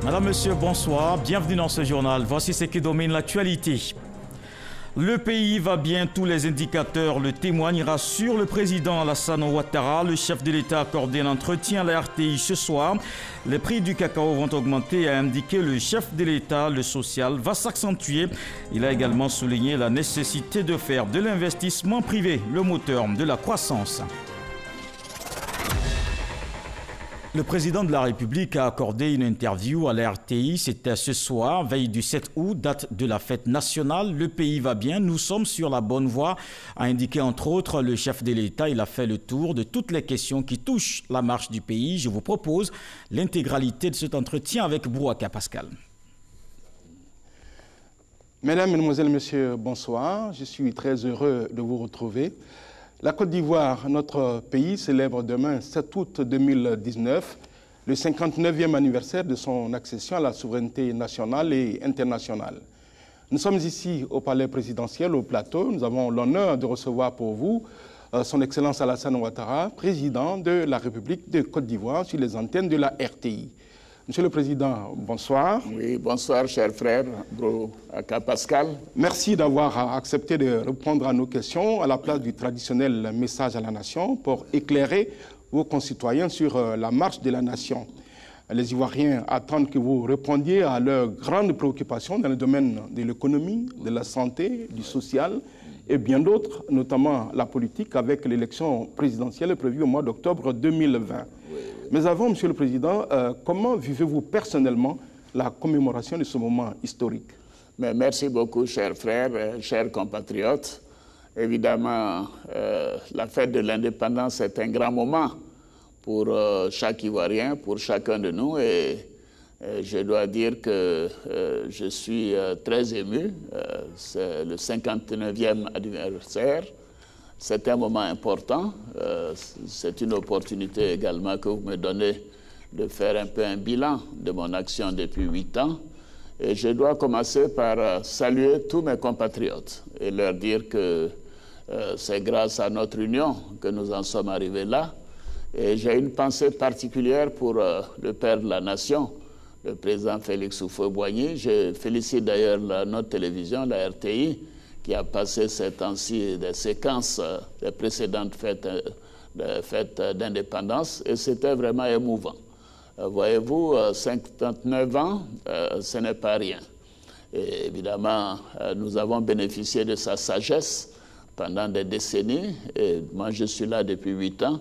Madame, Monsieur, bonsoir. Bienvenue dans ce journal. Voici ce qui domine l'actualité. Le pays va bien, tous les indicateurs le témoignent, rassure le président Alassane Ouattara. Le chef de l'État a accordé un entretien à la RTI ce soir. Les prix du cacao vont augmenter, a indiqué le chef de l'État. Le social va s'accentuer. Il a également souligné la nécessité de faire de l'investissement privé le moteur de la croissance. Le président de la République a accordé une interview à la RTI. C'était ce soir, veille du 7 août, date de la fête nationale. Le pays va bien, nous sommes sur la bonne voie, a indiqué entre autres le chef de l'État. Il a fait le tour de toutes les questions qui touchent la marche du pays. Je vous propose l'intégralité de cet entretien avec Bouaka Pascal. Mesdames, Mesdemoiselles, Messieurs, bonsoir. Je suis très heureux de vous retrouver. La Côte d'Ivoire, notre pays, célèbre demain, 7 août 2019, le 59e anniversaire de son accession à la souveraineté nationale et internationale. Nous sommes ici au Palais présidentiel, au plateau. Nous avons l'honneur de recevoir pour vous son Excellence Alassane Ouattara, président de la République de Côte d'Ivoire, sur les antennes de la RTI. Monsieur le Président, bonsoir. Oui, bonsoir, cher frère Bouaka Pascal. Merci d'avoir accepté de répondre à nos questions à la place du traditionnel message à la nation pour éclairer vos concitoyens sur la marche de la nation. Les Ivoiriens attendent que vous répondiez à leurs grandes préoccupations dans le domaine de l'économie, de la santé, du social et bien d'autres, notamment la politique avec l'élection présidentielle prévue au mois d'octobre 2020. Mais avant, Monsieur le Président, comment vivez-vous personnellement la commémoration de ce moment historique? Mais merci beaucoup, chers frères, chers compatriotes. Évidemment, la fête de l'indépendance est un grand moment pour chaque Ivoirien, pour chacun de nous. Et je dois dire que je suis très ému. C'est le 59e anniversaire. C'est un moment important. C'est une opportunité également que vous me donnez de faire un peu un bilan de mon action depuis 8 ans. Et je dois commencer par saluer tous mes compatriotes et leur dire que c'est grâce à notre union que nous en sommes arrivés là. Et j'ai une pensée particulière pour le père de la nation, le président Félix Houphouët-Boigny. Je félicite d'ailleurs notre télévision, la RTI, qui a passé ces temps-ci des séquences des précédentes fêtes d'indépendance, et c'était vraiment émouvant. Voyez-vous, 59 ans, ce n'est pas rien. Et évidemment, nous avons bénéficié de sa sagesse pendant des décennies, et moi je suis là depuis 8 ans,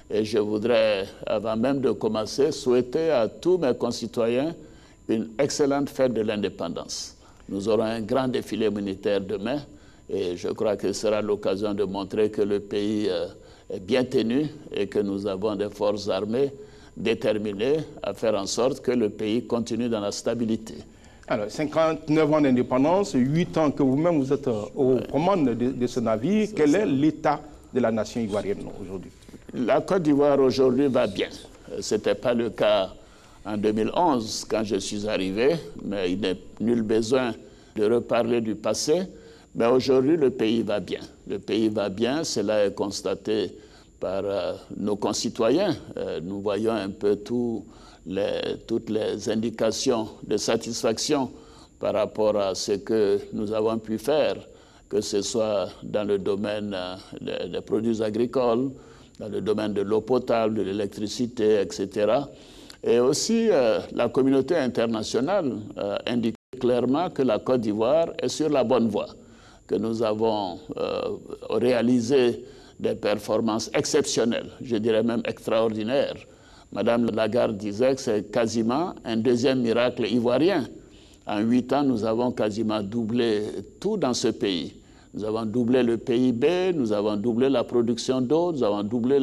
et je voudrais, avant même de commencer, souhaiter à tous mes concitoyens une excellente fête de l'indépendance. Nous aurons un grand défilé militaire demain, et je crois que ce sera l'occasion de montrer que le pays est bien tenu et que nous avons des forces armées déterminées à faire en sorte que le pays continue dans la stabilité. Alors, 59 ans d'indépendance, 8 ans que vous-même vous êtes aux commandes de ce navire. Quel est l'état de la nation ivoirienne aujourd'hui? La Côte d'Ivoire aujourd'hui va bien. Ce n'était pas le cas en 2011 quand je suis arrivé, mais il n'est nul besoin de reparler du passé. Mais aujourd'hui, le pays va bien. Le pays va bien, cela est constaté par nos concitoyens. Nous voyons un peu toutes les indications de satisfaction par rapport à ce que nous avons pu faire, que ce soit dans le domaine des produits agricoles, dans le domaine de l'eau potable, de l'électricité, etc. Et aussi, la communauté internationale indique clairement que la Côte d'Ivoire est sur la bonne voie, que nous avons réalisé des performances exceptionnelles, je dirais même extraordinaires. Madame Lagarde disait que c'est quasiment un deuxième miracle ivoirien. En 8 ans, nous avons quasiment doublé tout dans ce pays. Nous avons doublé le PIB, nous avons doublé la production d'eau, nous avons doublé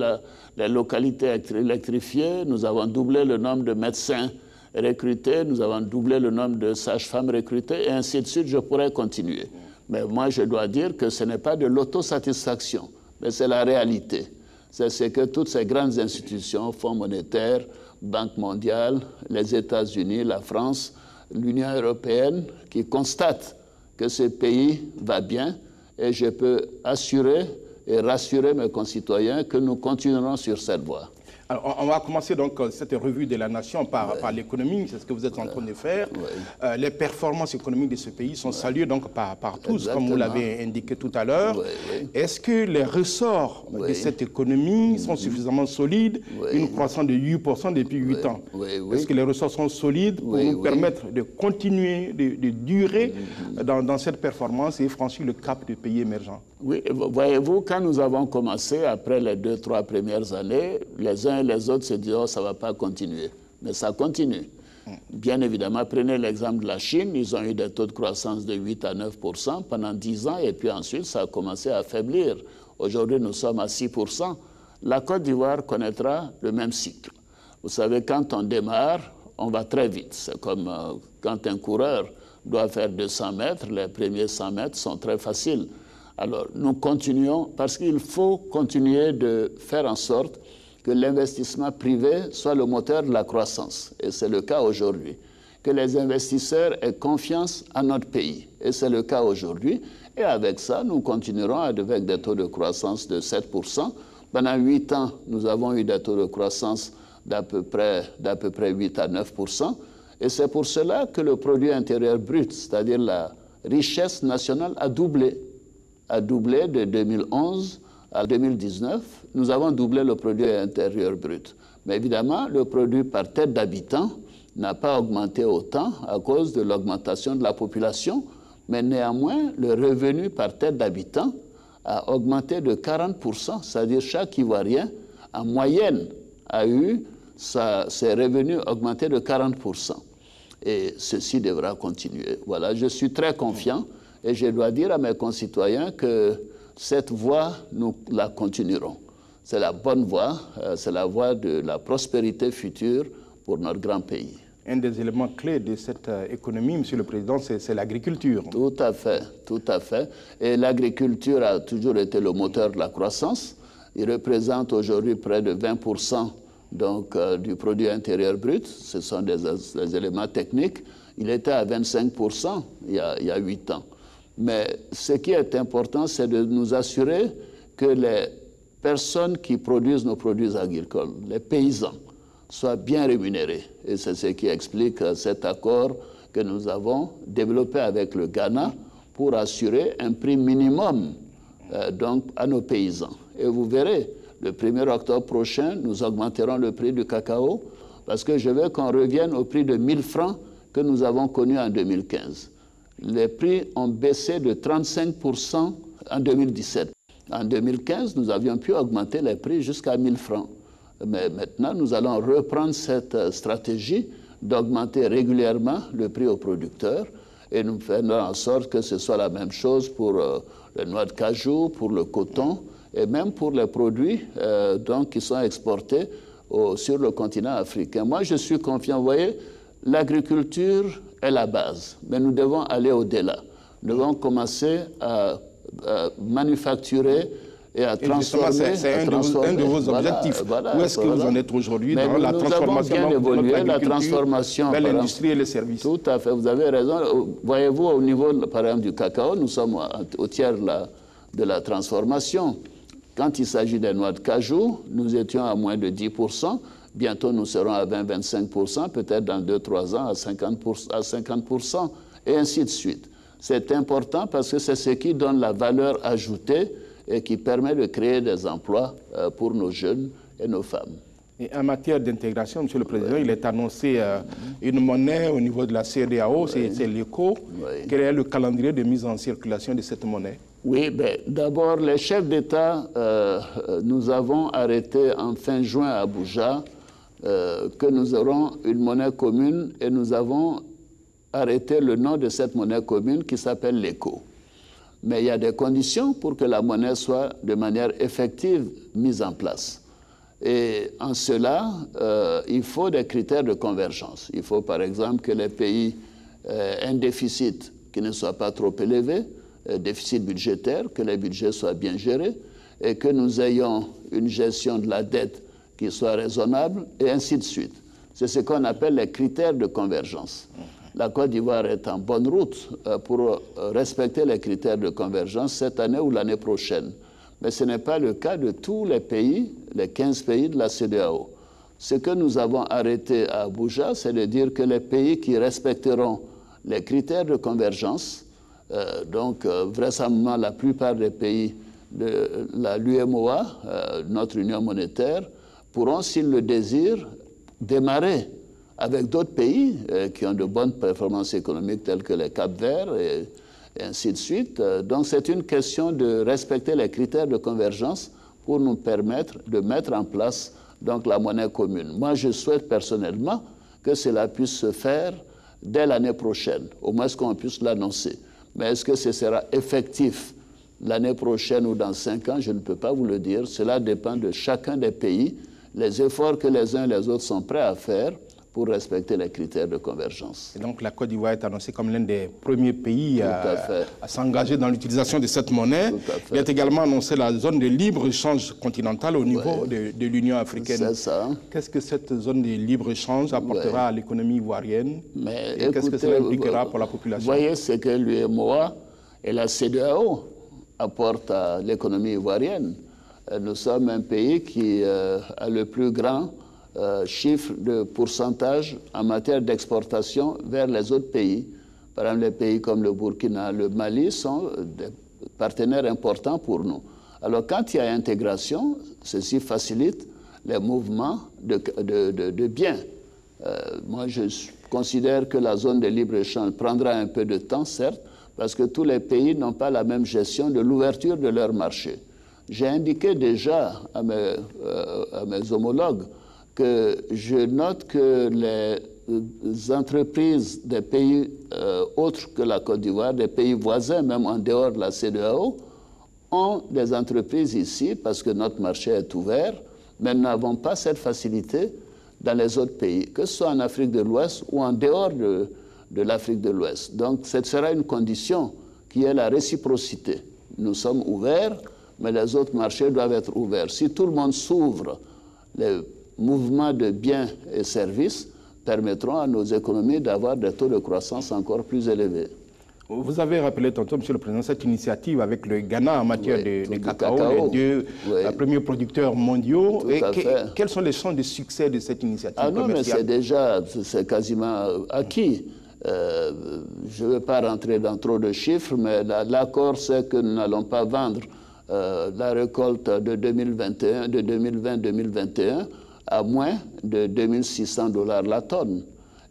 les localités électrifiées, nous avons doublé le nombre de médecins recrutés, nous avons doublé le nombre de sages-femmes recrutées, et ainsi de suite, je pourrais continuer. Mais moi, je dois dire que ce n'est pas de l'autosatisfaction, mais c'est la réalité. C'est ce que toutes ces grandes institutions, Fonds monétaire, Banque mondiale, les États-Unis, la France, l'Union européenne, qui constatent que ce pays va bien, et je peux assurer et rassurer mes concitoyens que nous continuerons sur cette voie. Alors, on va commencer donc cette revue de la nation par l'économie, c'est ce que vous êtes en train de faire. Les performances économiques de ce pays sont saluées donc par tous, exactement, comme vous l'avez indiqué tout à l'heure. Est-ce que les ressorts de cette économie sont suffisamment solides? Une croissance de 8% depuis 8 ans. Est-ce que les ressorts sont solides pour nous permettre de continuer, de durer dans cette performance et franchir le cap du pays émergent? Oui, voyez-vous, quand nous avons commencé, après les 2-3 premières années, les uns et les autres se disaient, oh, ça ne va pas continuer. Mais ça continue. Bien évidemment, prenez l'exemple de la Chine, ils ont eu des taux de croissance de 8 à 9% pendant 10 ans, et puis ensuite, ça a commencé à faiblir. Aujourd'hui, nous sommes à 6%. La Côte d'Ivoire connaîtra le même cycle. Vous savez, quand on démarre, on va très vite. C'est comme quand un coureur doit faire 200 mètres, les premiers 100 mètres sont très faciles. Alors, nous continuons parce qu'il faut continuer de faire en sorte que l'investissement privé soit le moteur de la croissance. Et c'est le cas aujourd'hui. Que les investisseurs aient confiance en notre pays. Et c'est le cas aujourd'hui. Et avec ça, nous continuerons avec des taux de croissance de 7%. Pendant 8 ans, nous avons eu des taux de croissance d'à peu près 8 à 9%. Et c'est pour cela que le produit intérieur brut, c'est-à-dire la richesse nationale, a doublé de 2011 à 2019. Nous avons doublé le produit intérieur brut. Mais évidemment, le produit par tête d'habitant n'a pas augmenté autant à cause de l'augmentation de la population. Mais néanmoins, le revenu par tête d'habitant a augmenté de 40%. C'est-à-dire chaque Ivoirien, en moyenne, a eu ses revenus augmentés de 40%. Et ceci devra continuer. Voilà, je suis très confiant. Et je dois dire à mes concitoyens que cette voie, nous la continuerons. C'est la bonne voie, c'est la voie de la prospérité future pour notre grand pays. Un des éléments clés de cette économie, Monsieur le Président, c'est l'agriculture. Tout à fait, tout à fait. Et l'agriculture a toujours été le moteur de la croissance. Il représente aujourd'hui près de 20% donc, du produit intérieur brut. Ce sont des éléments techniques. Il était à 25% il y a 8 ans. Mais ce qui est important, c'est de nous assurer que les personnes qui produisent nos produits agricoles, les paysans, soient bien rémunérés. Et c'est ce qui explique cet accord que nous avons développé avec le Ghana pour assurer un prix minimum donc, à nos paysans. Et vous verrez, le 1er octobre prochain, nous augmenterons le prix du cacao parce que je veux qu'on revienne au prix de 1000 francs que nous avons connu en 2015. Les prix ont baissé de 35% en 2017. En 2015, nous avions pu augmenter les prix jusqu'à 1000 francs. Mais maintenant, nous allons reprendre cette stratégie d'augmenter régulièrement le prix aux producteurs et nous faire en sorte que ce soit la même chose pour les noix de cajou, pour le coton et même pour les produits donc, qui sont exportés sur le continent africain. Moi, je suis confiant. Vous voyez, l'agriculture est la base, mais nous devons aller au-delà. Nous devons commencer à manufacturer et à transformer. C'est un de vos objectifs. Où est-ce que vous en êtes aujourd'hui dans la transformation de l'agriculture vers l'industrie et les services? Tout à fait, vous avez raison. Voyez-vous, au niveau, par exemple, du cacao, nous sommes au tiers de la transformation. Quand il s'agit des noix de cajou, nous étions à moins de 10%. Bientôt, nous serons à 20-25%, peut-être dans 2-3 ans à 50%, et ainsi de suite. C'est important parce que c'est ce qui donne la valeur ajoutée et qui permet de créer des emplois pour nos jeunes et nos femmes. Et en matière d'intégration, Monsieur le Président, il est annoncé une monnaie au niveau de la CEDEAO, c'est l'ECO. Quel est le calendrier de mise en circulation de cette monnaie? Oui, ben, d'abord, les chefs d'État, nous avons arrêté en fin juin à Abuja que nous aurons une monnaie commune et nous avons arrêté le nom de cette monnaie commune qui s'appelle l'ECO. Mais il y a des conditions pour que la monnaie soit de manière effective mise en place. Et en cela, il faut des critères de convergence. Il faut par exemple que les pays aient un déficit qui ne soit pas trop élevé, déficit budgétaire, que les budgets soient bien gérés et que nous ayons une gestion de la dette qui soit raisonnable et ainsi de suite. C'est ce qu'on appelle les critères de convergence. La Côte d'Ivoire est en bonne route pour respecter les critères de convergence cette année ou l'année prochaine. Mais ce n'est pas le cas de tous les pays, les 15 pays de la CEDEAO. Ce que nous avons arrêté à Abuja, c'est de dire que les pays qui respecteront les critères de convergence, vraisemblablement la plupart des pays de l'UMOA, notre union monétaire, pourront, s'ils le désirent, démarrer avec d'autres pays qui ont de bonnes performances économiques telles que les Cap-Vert et ainsi de suite. Donc c'est une question de respecter les critères de convergence pour nous permettre de mettre en place donc la monnaie commune. Moi, je souhaite personnellement que cela puisse se faire dès l'année prochaine, au moins qu'on puisse l'annoncer. Mais est-ce que ce sera effectif l'année prochaine ou dans 5 ans? Je ne peux pas vous le dire. Cela dépend de chacun des pays, les efforts que les uns et les autres sont prêts à faire pour respecter les critères de convergence. Et donc la Côte d'Ivoire est annoncée comme l'un des premiers pays à s'engager dans l'utilisation de cette monnaie. Il est également annoncé la zone de libre-échange continentale au niveau de l'Union africaine. C'est ça. Qu'est-ce que cette zone de libre-échange apportera à l'économie ivoirienne? Mais et qu'est-ce que cela impliquera pour la population? Voyez ce que l'UMOA et la CEDEAO apportent à l'économie ivoirienne. Nous sommes un pays qui a le plus grand chiffre de pourcentage en matière d'exportation vers les autres pays. Par exemple, les pays comme le Burkina, le Mali sont des partenaires importants pour nous. Alors, quand il y a intégration, ceci facilite les mouvements de biens. Moi, je considère que la zone de libre-échange prendra un peu de temps, certes, parce que tous les pays n'ont pas la même gestion de l'ouverture de leur marché. J'ai indiqué déjà à mes homologues que je note que les entreprises des pays autres que la Côte d'Ivoire, des pays voisins, même en dehors de la CEDEAO, ont des entreprises ici parce que notre marché est ouvert, mais nous n'avons pas cette facilité dans les autres pays, que ce soit en Afrique de l'Ouest ou en dehors de l'Afrique de l'Ouest. Donc, ce sera une condition qui est la réciprocité. Nous sommes ouverts, mais les autres marchés doivent être ouverts. Si tout le monde s'ouvre, les mouvements de biens et services permettront à nos économies d'avoir des taux de croissance encore plus élevés. Vous avez rappelé tantôt, Monsieur le Président, cette initiative avec le Ghana en matière de cacao, les deux premiers producteurs mondiaux. Quels sont les chances de succès de cette initiative commerciale? Mais c'est quasiment acquis. Je ne vais pas rentrer dans trop de chiffres, mais l'accord, c'est que nous n'allons pas vendre la récolte de 2020-2021 à moins de 2600 $ la tonne.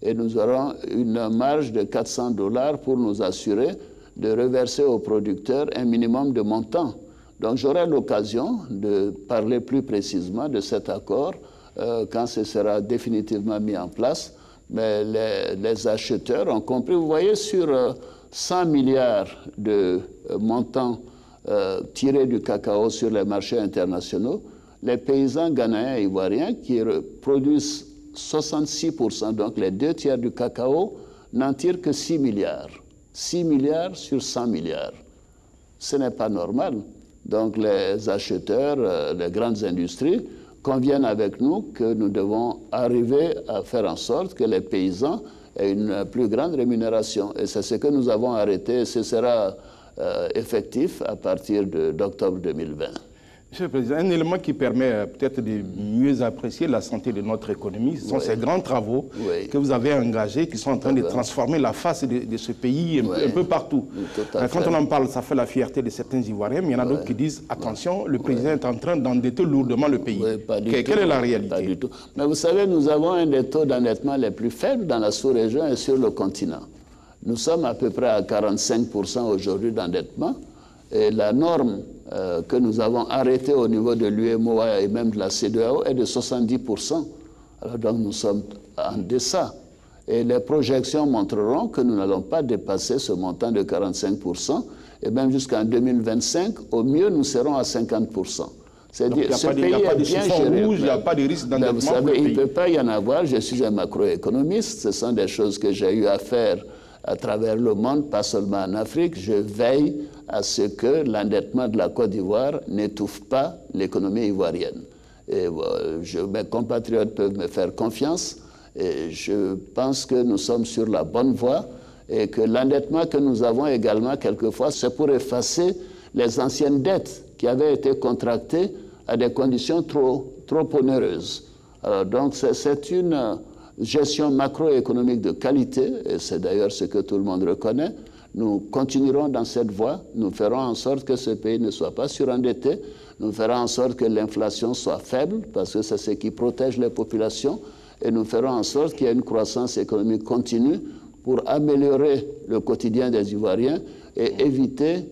Et nous aurons une marge de 400 $ pour nous assurer de reverser aux producteurs un minimum de montant. Donc j'aurai l'occasion de parler plus précisément de cet accord quand ce sera définitivement mis en place. Mais les acheteurs ont compris. Vous voyez, sur 100 milliards de montants tirés du cacao sur les marchés internationaux, les paysans ghanéens et ivoiriens qui produisent 66%, donc les 2 tiers du cacao, n'en tirent que 6 milliards. 6 milliards sur 100 milliards. Ce n'est pas normal. Donc les acheteurs, les grandes industries, conviennent avec nous que nous devons arriver à faire en sorte que les paysans aient une plus grande rémunération. Et c'est ce que nous avons arrêté et ce sera effectif à partir d'octobre 2020. Monsieur le Président, un élément qui permet peut-être de mieux apprécier la santé de notre économie, ce sont ces grands travaux que vous avez engagés, qui sont en train de transformer la face de ce pays un peu partout. Quand on en parle, ça fait la fierté de certains Ivoiriens, mais il y en a d'autres qui disent, attention, le président est en train d'endetter lourdement le pays. Quelle est la réalité? Pas du tout. Mais vous savez, nous avons un des taux d'endettement les plus faibles dans la sous-région et sur le continent. Nous sommes à peu près à 45% aujourd'hui d'endettement. Et la norme que nous avons arrêtée au niveau de l'UMOA et même de la CEDEAO est de 70%. Alors donc nous sommes en deçà. Et les projections montreront que nous n'allons pas dépasser ce montant de 45%. Et même jusqu'en 2025, au mieux, nous serons à 50%. C'est-à-dire ce pays est bien géré. Il n'y a pas de risque d'endettement. Vous savez, il ne peut pas y en avoir. Je suis un macroéconomiste. Ce sont des choses que j'ai eu à faire à travers le monde, pas seulement en Afrique. Je veille à ce que l'endettement de la Côte d'Ivoire n'étouffe pas l'économie ivoirienne. Et mes compatriotes peuvent me faire confiance. Et je pense que nous sommes sur la bonne voie et que l'endettement que nous avons également, quelquefois, c'est pour effacer les anciennes dettes qui avaient été contractées à des conditions trop onéreuses. Alors, donc, c'est une gestion macroéconomique de qualité, et c'est d'ailleurs ce que tout le monde reconnaît. Nous continuerons dans cette voie. Nous ferons en sorte que ce pays ne soit pas surendetté. Nous ferons en sorte que l'inflation soit faible, parce que c'est ce qui protège les populations. Et nous ferons en sorte qu'il y ait une croissance économique continue pour améliorer le quotidien des Ivoiriens et éviter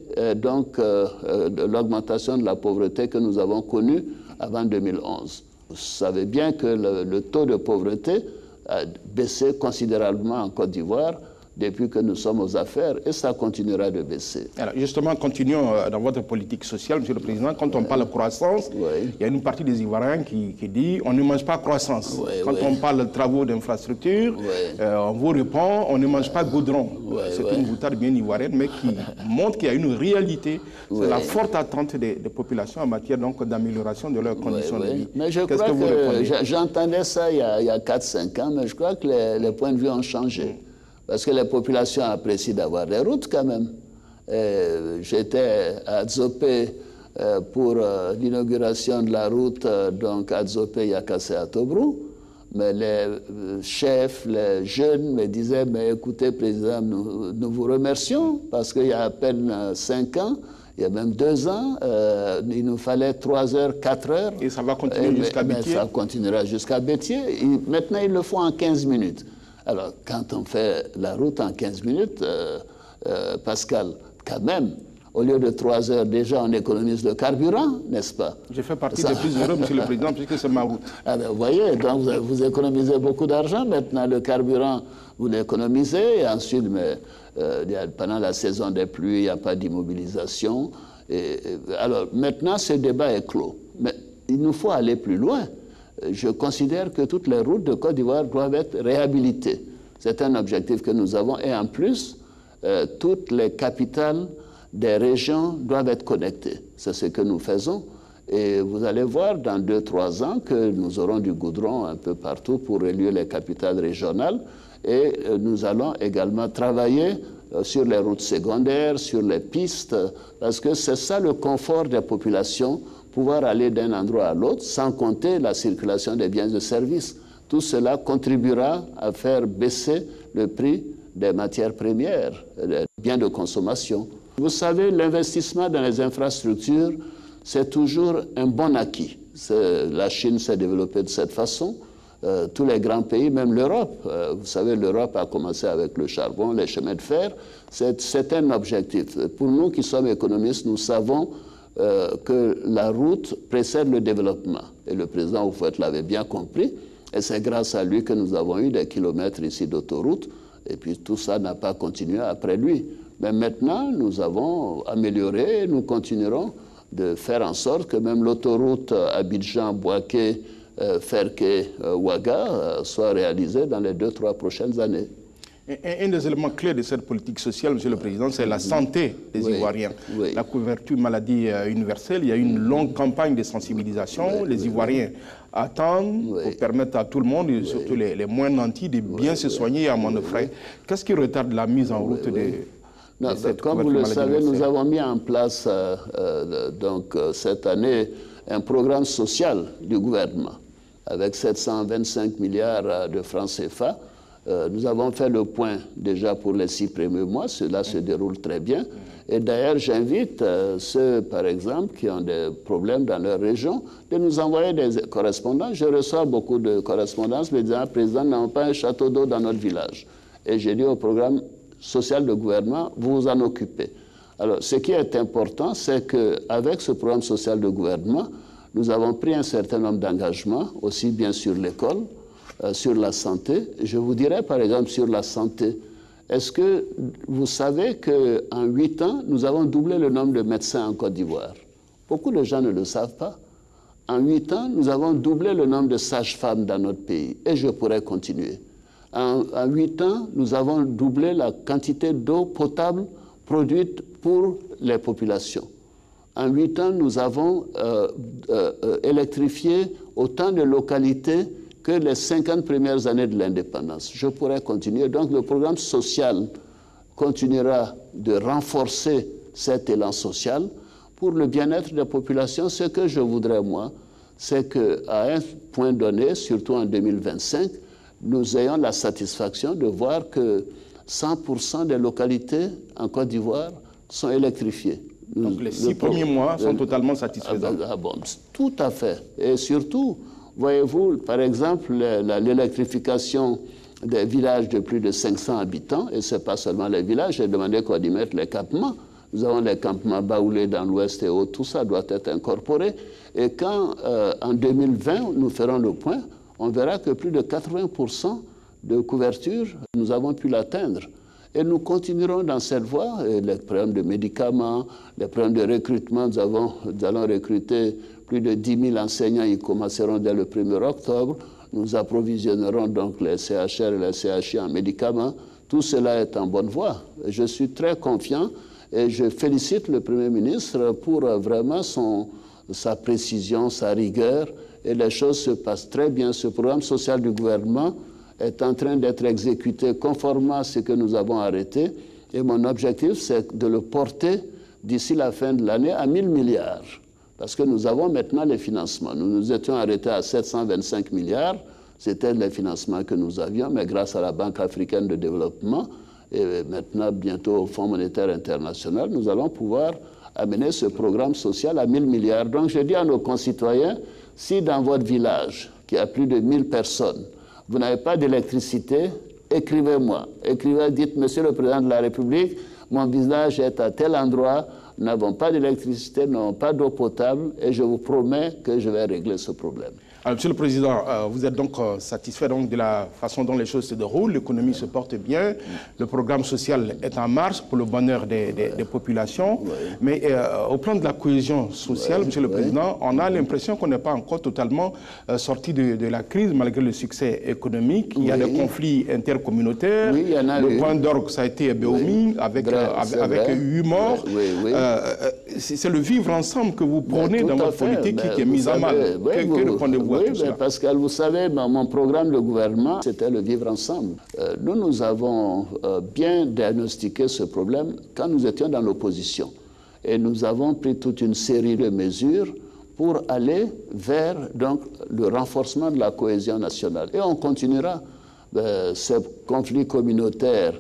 l'augmentation de la pauvreté que nous avons connue avant 2011. Vous savez bien que le taux de pauvreté a baissé considérablement en Côte d'Ivoire depuis que nous sommes aux affaires, et ça continuera de baisser. Alors justement, continuons dans votre politique sociale, Monsieur le Président. Quand on parle de croissance, il y a une partie des Ivoiriens qui dit on ne mange pas croissance. Quand on parle de travaux d'infrastructure, on vous répond on ne mange pas goudron. C'est une boutade bien ivoirienne, mais qui montre qu'il y a une réalité. C'est la forte attente des populations en matière d'amélioration de leurs conditions de vie. Mais je crois que j'entendais ça il y a 4-5 ans, mais je crois que les points de vue ont changé. Parce que les populations apprécient d'avoir des routes quand même. J'étais à Dzopé pour l'inauguration de la route, donc à Dzopé, Yakassé à Tobrou. Mais les chefs, les jeunes me disaient, mais écoutez, Président, nous vous remercions, parce qu'il y a à peine 5 ans, il y a même 2 ans, il nous fallait 3 heures, 4 heures. Et ça va continuer jusqu'à Bétier? Ça continuera jusqu'à Bétier. Maintenant, ils le font en 15 minutes. Alors, quand on fait la route en 15 minutes, Pascal, quand même, au lieu de 3 heures, déjà, on économise le carburant, n'est-ce pas? Je fais partie des plus heureux, Monsieur le Président, puisque c'est ma route. Ah ben, vous voyez, donc vous économisez beaucoup d'argent. Maintenant, le carburant, vous l'économisez. Et ensuite, pendant la saison des pluies, il n'y a pas d'immobilisation. Alors, maintenant, ce débat est clos. Mais il nous faut aller plus loin. Je considère que toutes les routes de Côte d'Ivoire doivent être réhabilitées. C'est un objectif que nous avons. Et en plus, toutes les capitales des régions doivent être connectées. C'est ce que nous faisons. Et vous allez voir dans 2-3 ans que nous aurons du goudron un peu partout pour relier les capitales régionales. Et nous allons également travailler sur les routes secondaires, sur les pistes, parce que c'est ça le confort des populations, pouvoir aller d'un endroit à l'autre, sans compter la circulation des biens et services. Tout cela contribuera à faire baisser le prix des matières premières, des biens de consommation. Vous savez, l'investissement dans les infrastructures, c'est toujours un bon acquis. La Chine s'est développée de cette façon. Tous les grands pays, même l'Europe. Vous savez, l'Europe a commencé avec le charbon, les chemins de fer. C'est un objectif. Pour nous qui sommes économistes, nous savons que la route précède le développement. Et le président Houphouët l'avait bien compris. Et c'est grâce à lui que nous avons eu des kilomètres ici d'autoroute. Et puis tout ça n'a pas continué après lui. Mais maintenant, nous avons amélioré et nous continuerons de faire en sorte que même l'autoroute Abidjan-Bouaké, Ferké-Ouaga soit réalisée dans les 2-3 prochaines années. Un des éléments clés de cette politique sociale, Monsieur le Président, c'est la santé des Ivoiriens. La couverture maladie universelle, il y a une longue campagne de sensibilisation. Les Ivoiriens attendent pour permettre à tout le monde, et surtout les moins nantis, de bien se soigner à moins de frais. Qu'est-ce qui retarde la mise en route de cette comme vous le savez, nous avons mis en place cette année un programme social du gouvernement avec 725 milliards de francs CFA. Nous avons fait le point déjà pour les 6 premiers mois. Cela se déroule très bien. Et d'ailleurs, j'invite ceux, par exemple, qui ont des problèmes dans leur région, de nous envoyer des correspondances. Je reçois beaucoup de correspondances me disant, Président, nous n'avons pas un château d'eau dans notre village. Et j'ai dit au programme social de gouvernement, vous vous en occupez. Alors, ce qui est important, c'est qu'avec ce programme social de gouvernement, nous avons pris un certain nombre d'engagements, aussi bien sur l'école, sur la santé. Je vous dirais, par exemple, sur la santé, est-ce que vous savez qu'en 8 ans, nous avons doublé le nombre de médecins en Côte d'Ivoire? Beaucoup de gens ne le savent pas. En 8 ans, nous avons doublé le nombre de sages-femmes dans notre pays. Et je pourrais continuer. En 8 ans, nous avons doublé la quantité d'eau potable produite pour les populations. En 8 ans, nous avons électrifié autant de localités que les 50 premières années de l'indépendance. Je pourrais continuer. Donc le programme social continuera de renforcer cet élan social pour le bien-être des populations. Ce que je voudrais, moi, c'est qu'à un point donné, surtout en 2025, nous ayons la satisfaction de voir que 100% des localités en Côte d'Ivoire sont électrifiées. Donc les 6 premiers mois sont totalement satisfaisants. Bon, tout à fait. Et surtout, voyez-vous, par exemple, l'électrification des villages de plus de 500 habitants, et ce n'est pas seulement les villages, j'ai demandé qu'on y mette les campements. Nous avons les campements baoulés dans l'ouest et autres, tout ça doit être incorporé. Et quand, en 2020, nous ferons le point, on verra que plus de 80% de couverture, nous avons pu l'atteindre. Et nous continuerons dans cette voie. Et les problèmes de médicaments, les problèmes de recrutement, nous allons recruter plus de 10 000 enseignants, ils commenceront dès le 1er octobre. Nous approvisionnerons donc les CHR et les CHI en médicaments. Tout cela est en bonne voie. Et je suis très confiant et je félicite le Premier ministre pour vraiment sa précision, sa rigueur. Et les choses se passent très bien. Ce programme social du gouvernement est en train d'être exécuté conformément à ce que nous avons arrêté. Et mon objectif, c'est de le porter d'ici la fin de l'année à 1 000 milliards. Parce que nous avons maintenant les financements. Nous nous étions arrêtés à 725 milliards. C'était les financements que nous avions, mais grâce à la Banque africaine de développement et maintenant bientôt au Fonds monétaire international, nous allons pouvoir amener ce programme social à 1 000 milliards. Donc je dis à nos concitoyens, si dans votre village, qui a plus de 1 000 personnes, vous n'avez pas d'électricité, écrivez-moi. Écrivez, dites, Monsieur le Président de la République, mon village est à tel endroit, nous n'avons pas d'électricité, nous n'avons pas d'eau potable, et je vous promets que je vais régler ce problème. Alors, Monsieur le Président, vous êtes donc satisfait donc de la façon dont les choses se déroulent, l'économie se porte bien, le programme social est en marche pour le bonheur des populations, mais au plan de la cohésion sociale, Monsieur le Président, on a l'impression qu'on n'est pas encore totalement sorti de la crise malgré le succès économique. Il y a des conflits intercommunautaires, le point d'orgue, ça a été Béoumi, avec 8 morts. C'est le vivre ensemble que vous prônez dans votre politique qui est mise à mal. Que répondez-vous? Oui, Pascal, vous savez, mon programme de gouvernement, c'était le vivre ensemble. Nous avons bien diagnostiqué ce problème quand nous étions dans l'opposition. Et nous avons pris toute une série de mesures pour aller vers donc, le renforcement de la cohésion nationale. Et on continuera. Ces conflits communautaires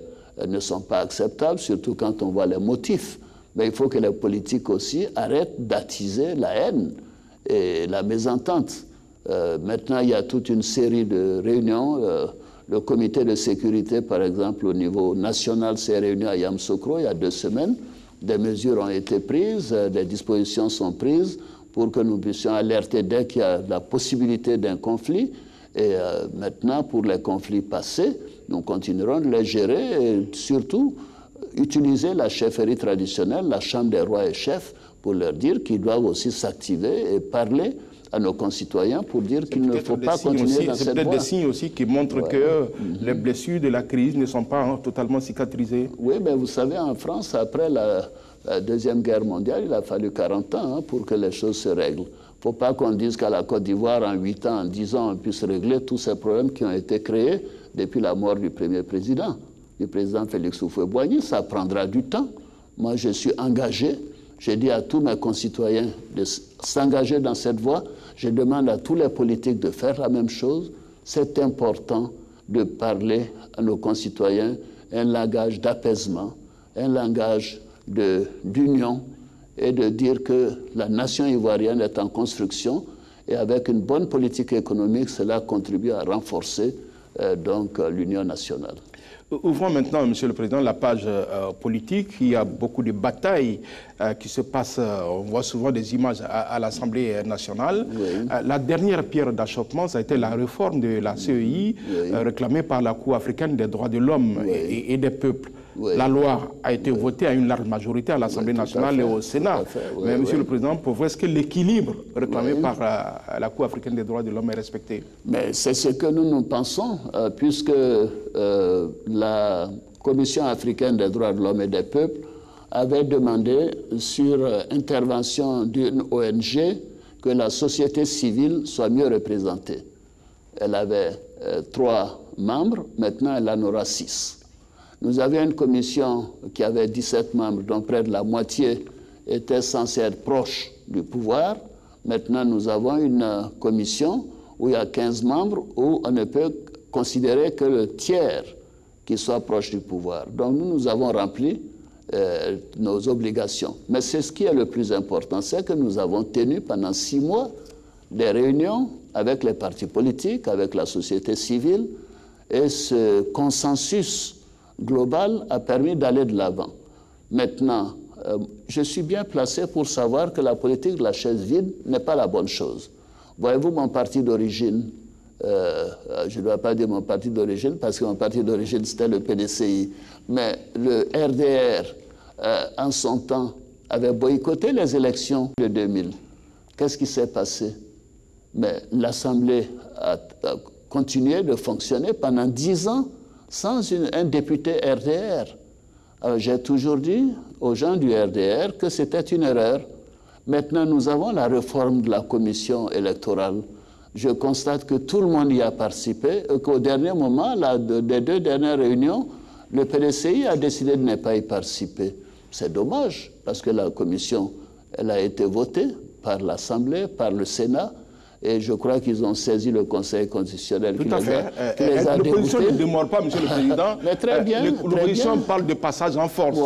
ne sont pas acceptables, surtout quand on voit les motifs. Mais il faut que les politiques aussi arrêtent d'attiser la haine et la mésentente. Maintenant, il y a toute une série de réunions. Le comité de sécurité, par exemple, au niveau national, s'est réuni à Yamoussoukro il y a 2 semaines. Des mesures ont été prises, des dispositions sont prises pour que nous puissions alerter dès qu'il y a la possibilité d'un conflit. Et maintenant, pour les conflits passés, nous continuerons de les gérer et surtout utiliser la chefferie traditionnelle, la Chambre des rois et chefs, pour leur dire qu'ils doivent aussi s'activer et parler à nos concitoyens pour dire qu'il ne faut pas continuer dans cette voie. C'est peut-être des signes aussi qui montrent que les blessures de la crise ne sont pas totalement cicatrisées. Oui, mais vous savez, en France, après la Deuxième Guerre mondiale, il a fallu 40 ans pour que les choses se règlent. Il ne faut pas qu'on dise qu'à la Côte d'Ivoire, en 8 ans, en 10 ans, on puisse régler tous ces problèmes qui ont été créés depuis la mort du premier président, du président Félix Houphouët-Boigny. Ça prendra du temps. Moi, je suis engagé. J'ai dit à tous mes concitoyens de s'engager dans cette voie. Je demande à tous les politiques de faire la même chose. C'est important de parler à nos concitoyens un langage d'apaisement, un langage d'union et de dire que la nation ivoirienne est en construction et avec une bonne politique économique, cela contribue à renforcer donc l'union nationale. Ouvrons maintenant, Monsieur le Président, la page politique. Il y a beaucoup de batailles qui se passent. On voit souvent des images à l'Assemblée nationale. La dernière pierre d'achoppement, ça a été la réforme de la CEI, réclamée par la Cour africaine des droits de l'homme et des peuples. La loi a été votée à une large majorité à l'Assemblée nationale et au Sénat. Mais, Monsieur le Président, pour vous, est-ce que l'équilibre réclamé par la Cour africaine des droits de l'homme est respecté? Mais c'est ce que nous pensons, puisque la Commission africaine des droits de l'homme et des peuples avait demandé, sur intervention d'une ONG, que la société civile soit mieux représentée. Elle avait 3 membres, maintenant elle en aura 6. Nous avions une commission qui avait 17 membres, dont près de la moitié était censée être proche du pouvoir. Maintenant, nous avons une commission où il y a 15 membres, où on ne peut considérer que le tiers qui soit proche du pouvoir. Donc nous avons rempli nos obligations. Mais c'est ce qui est le plus important, c'est que nous avons tenu pendant 6 mois des réunions avec les partis politiques, avec la société civile, et ce consensus global a permis d'aller de l'avant. Maintenant, je suis bien placé pour savoir que la politique de la chaise vide n'est pas la bonne chose. Voyez-vous, mon parti d'origine, je ne dois pas dire mon parti d'origine, parce que mon parti d'origine, c'était le PDCI, mais le RDR, en son temps, avait boycotté les élections de 2000. Qu'est-ce qui s'est passé? Mais l'Assemblée a continué de fonctionner pendant 10 ans sans un député RDR. J'ai toujours dit aux gens du RDR que c'était une erreur. Maintenant, nous avons la réforme de la commission électorale. Je constate que tout le monde y a participé et qu'au dernier moment, des 2 dernières réunions, le PDCI a décidé de ne pas y participer. C'est dommage, parce que la commission, elle a été votée par l'Assemblée, par le Sénat, et je crois qu'ils ont saisi le Conseil constitutionnel. Tout à fait. L'opposition ne démord pas, Monsieur le Président. Mais très bien. L'opposition parle de passage en force.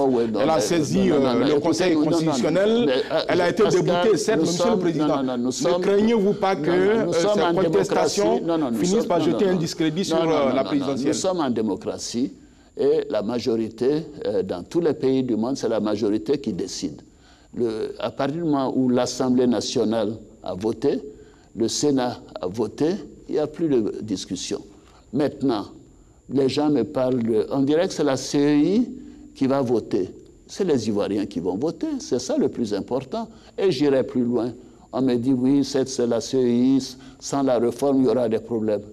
Elle a saisi le Conseil constitutionnel. Elle a été déboutée, certes, Monsieur le Président. Ne craignez-vous pas que ces contestations finissent par jeter un discrédit sur la présidentielle? Nous sommes en démocratie et la majorité, dans tous les pays du monde, c'est la majorité qui décide. À partir du moment où l'Assemblée nationale a voté, le Sénat a voté, il n'y a plus de discussion. Maintenant, les gens me parlent de... On dirait que c'est la CEI qui va voter. C'est les Ivoiriens qui vont voter, c'est ça le plus important. Et j'irai plus loin. On me dit, oui, c'est la CEI, sans la réforme, il y aura des problèmes.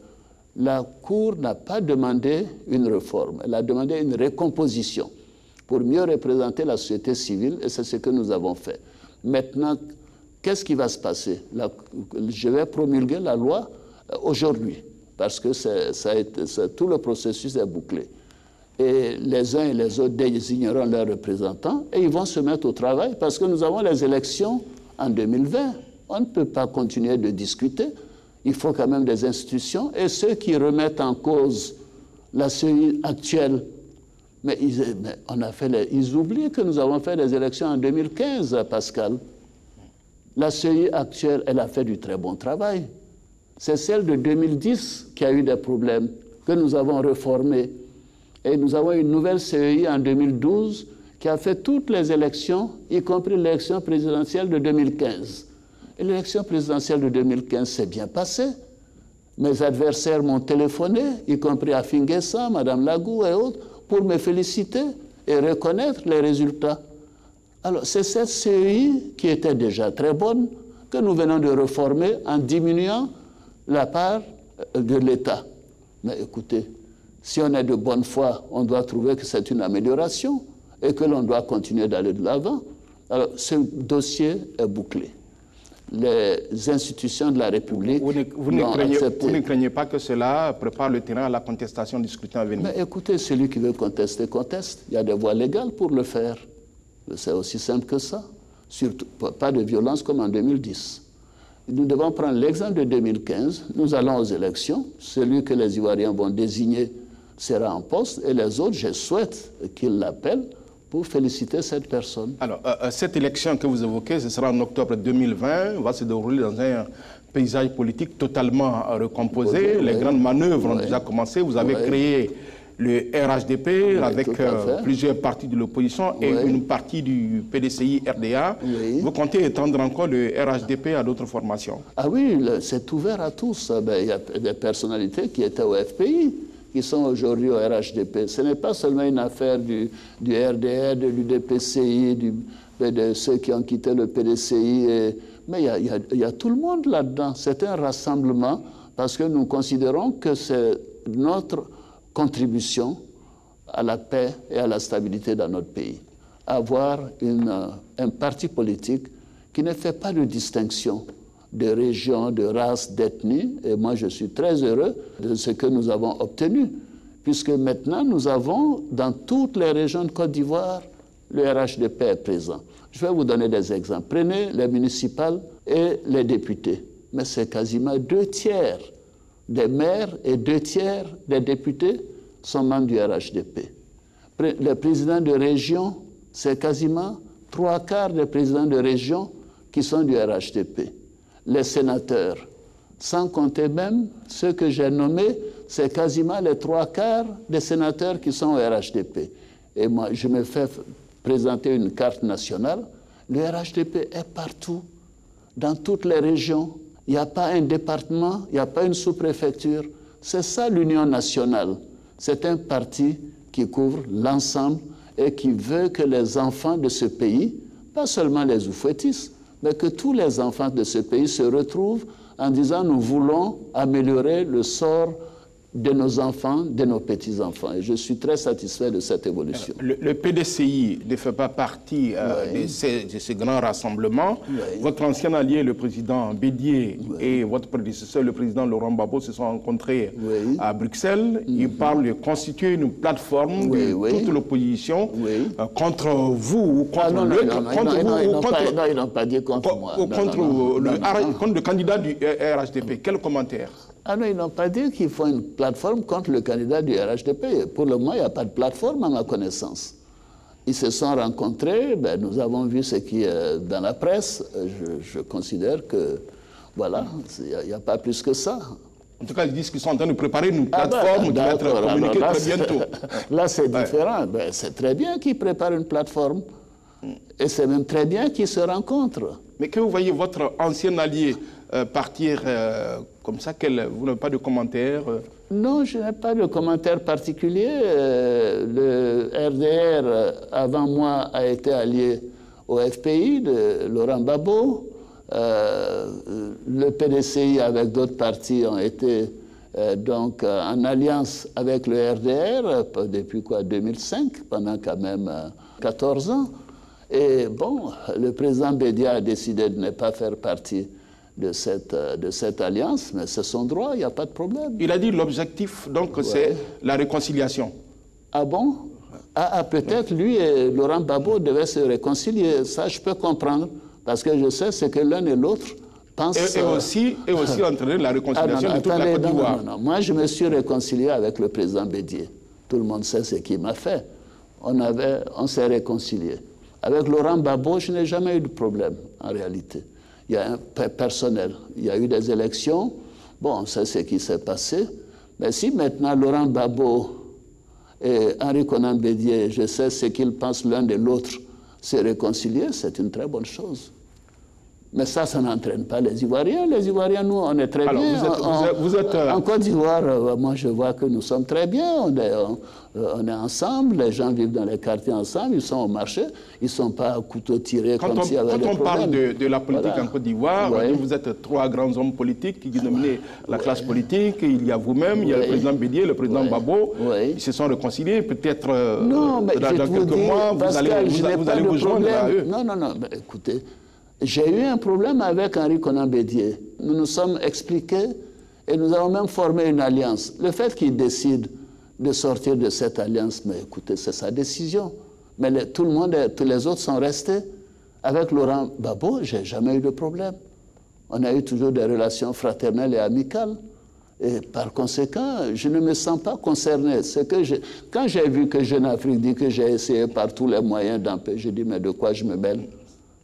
La Cour n'a pas demandé une réforme, elle a demandé une recomposition pour mieux représenter la société civile, et c'est ce que nous avons fait. Maintenant, qu'est-ce qui va se passer? Je vais promulguer la loi aujourd'hui, parce que tout le processus est bouclé. Et les uns et les autres désigneront leurs représentants et ils vont se mettre au travail, parce que nous avons les élections en 2020. On ne peut pas continuer de discuter. Il faut quand même des institutions. Et ceux qui remettent en cause la CEI actuelle, mais ils oublient que nous avons fait des élections en 2015, Pascal. La CEI actuelle, elle a fait du très bon travail. C'est celle de 2010 qui a eu des problèmes, que nous avons réformée. Et nous avons une nouvelle CEI en 2012 qui a fait toutes les élections, y compris l'élection présidentielle de 2015. Et l'élection présidentielle de 2015 s'est bien passée. Mes adversaires m'ont téléphoné, y compris à Finguessa, Mme Lagou et autres, pour me féliciter et reconnaître les résultats. Alors, c'est cette CEI qui était déjà très bonne que nous venons de réformer en diminuant la part de l'État. Mais écoutez, si on est de bonne foi, on doit trouver que c'est une amélioration et que l'on doit continuer d'aller de l'avant. Alors, ce dossier est bouclé. Les institutions de la République vous ne craignez pas que cela prépare le terrain à la contestation du scrutin à venir? Mais écoutez, celui qui veut contester, conteste. Il y a des voies légales pour le faire. C'est aussi simple que ça. Surtout, pas de violence comme en 2010. Nous devons prendre l'exemple de 2015. Nous allons aux élections. Celui que les Ivoiriens vont désigner sera en poste. Et les autres, je souhaite qu'ils l'appellent pour féliciter cette personne. Alors, cette élection que vous évoquez, ce sera en octobre 2020, va se dérouler dans un paysage politique totalement recomposé. Les grandes manœuvres ont déjà commencé. Vous avez créé le RHDP avec plusieurs partis de l'opposition et une partie du PDCI RDA. Vous comptez étendre encore le RHDP à d'autres formations? Ah oui, c'est ouvert à tous. Il y a des personnalités qui étaient au FPI, qui sont aujourd'hui au RHDP. Ce n'est pas seulement une affaire du RDR, de l'UDPCI, de ceux qui ont quitté le PDCI, mais il y a tout le monde là-dedans. C'est un rassemblement parce que nous considérons que c'est notre contribution à la paix et à la stabilité dans notre pays. Avoir un parti politique qui ne fait pas de distinction de région, de race, d'ethnie. Et moi, je suis très heureux de ce que nous avons obtenu, puisque maintenant, nous avons, dans toutes les régions de Côte d'Ivoire, le RHDP est présent. Je vais vous donner des exemples. Prenez les municipales et les députés. Mais c'est quasiment 2/3 des maires et 2/3 des députés sont membres du RHDP. Les présidents de région, c'est quasiment 3/4 des présidents de région qui sont du RHDP. Les sénateurs, sans compter même ceux que j'ai nommés, c'est quasiment les 3/4 des sénateurs qui sont au RHDP. Et moi, je me fais présenter une carte nationale. Le RHDP est partout, dans toutes les régions. Il n'y a pas un département, il n'y a pas une sous-préfecture. C'est ça l'Union nationale. C'est un parti qui couvre l'ensemble et qui veut que les enfants de ce pays, pas seulement les oufouettistes, mais que tous les enfants de ce pays se retrouvent en disant nous voulons améliorer le sort de nos enfants, de nos petits-enfants. Et je suis très satisfait de cette évolution. Le PDCI ne fait pas partie de ces grands rassemblements. Votre ancien allié, le président Bédié, et votre prédécesseur, le président Laurent Gbagbo, se sont rencontrés à Bruxelles. Ils parlent de constituer une plateforme de toute l'opposition contre vous ou contre non, ils n'ont pas dit contre moi. Contre le candidat du RHDP. Quel commentaire? Ah non, ils n'ont pas dit qu'il faut une plateforme contre le candidat du RHDP. Pour le moment, il n'y a pas de plateforme à ma connaissance. Ils se sont rencontrés, nous avons vu ce qui est dans la presse. Je considère que, voilà, il n'y a pas plus que ça. En tout cas, ils disent qu'ils sont en train de préparer une plateforme qui va être communiquée très bientôt. Là, c'est différent. C'est très bien qu'ils préparent une plateforme. Et c'est même très bien qu'ils se rencontrent. Mais que vous voyez votre ancien allié partir comme ça, vous n'avez pas de commentaire? Non, je n'ai pas de commentaire particulier. Le RDR, avant moi, a été allié au FPI de Laurent Gbagbo. Le PDCI, avec d'autres partis, ont été donc en alliance avec le RDR depuis 2005, pendant quand même 14 ans. Et bon, le président Bédia a décidé de ne pas faire partie de cette alliance, mais c'est son droit, il n'y a pas de problème. Il a dit l'objectif, donc, c'est la réconciliation. Ah bon? Peut-être lui et Laurent Gbagbo devaient se réconcilier. Ça, je peux comprendre, parce que je sais ce que l'un et l'autre pensent. Et aussi entraîner la réconciliation de toute la Côte d'Ivoire. Non. Moi, je me suis réconcilié avec le président Bédié. Tout le monde sait ce qu'il m'a fait. On s'est réconcilié. Avec Laurent Gbagbo, je n'ai jamais eu de problème, en réalité. Il y a un personnel. Il y a eu des élections. Bon, on sait ce qui s'est passé. Mais si maintenant Laurent Gbagbo et Henri Konan Bédié, je sais ce qu'ils pensent l'un de l'autre, se réconcilier, c'est une très bonne chose. Mais ça n'entraîne pas les Ivoiriens. Les Ivoiriens, nous, on est très bien. En Côte d'Ivoire, moi, je vois que nous sommes très bien. On est ensemble, les gens vivent dans les quartiers ensemble, ils sont au marché, ils ne sont pas à couteau tiré comme s'il y avait des problèmes. Quand on parle de la politique en Côte d'Ivoire, vous êtes 3 grands hommes politiques qui dominent la classe politique. Il y a vous-même, il y a le président Bédié, le président Gbagbo. Ils se sont réconciliés. Peut-être dans quelques mois, vous allez vous joindre à eux. Non, mais écoutez, j'ai eu un problème avec Henri Konan Bédié. Nous nous sommes expliqués et nous avons même formé une alliance. Le fait qu'il décide de sortir de cette alliance, mais écoutez, c'est sa décision. Mais tous les autres sont restés. Avec Laurent Gbagbo, je n'ai jamais eu de problème. On a eu toujours des relations fraternelles et amicales. Et par conséquent, je ne me sens pas concerné. Quand j'ai vu que Jeune Afrique dit que j'ai essayé par tous les moyens d'empêcher, j'ai dit, mais de quoi je me mêle?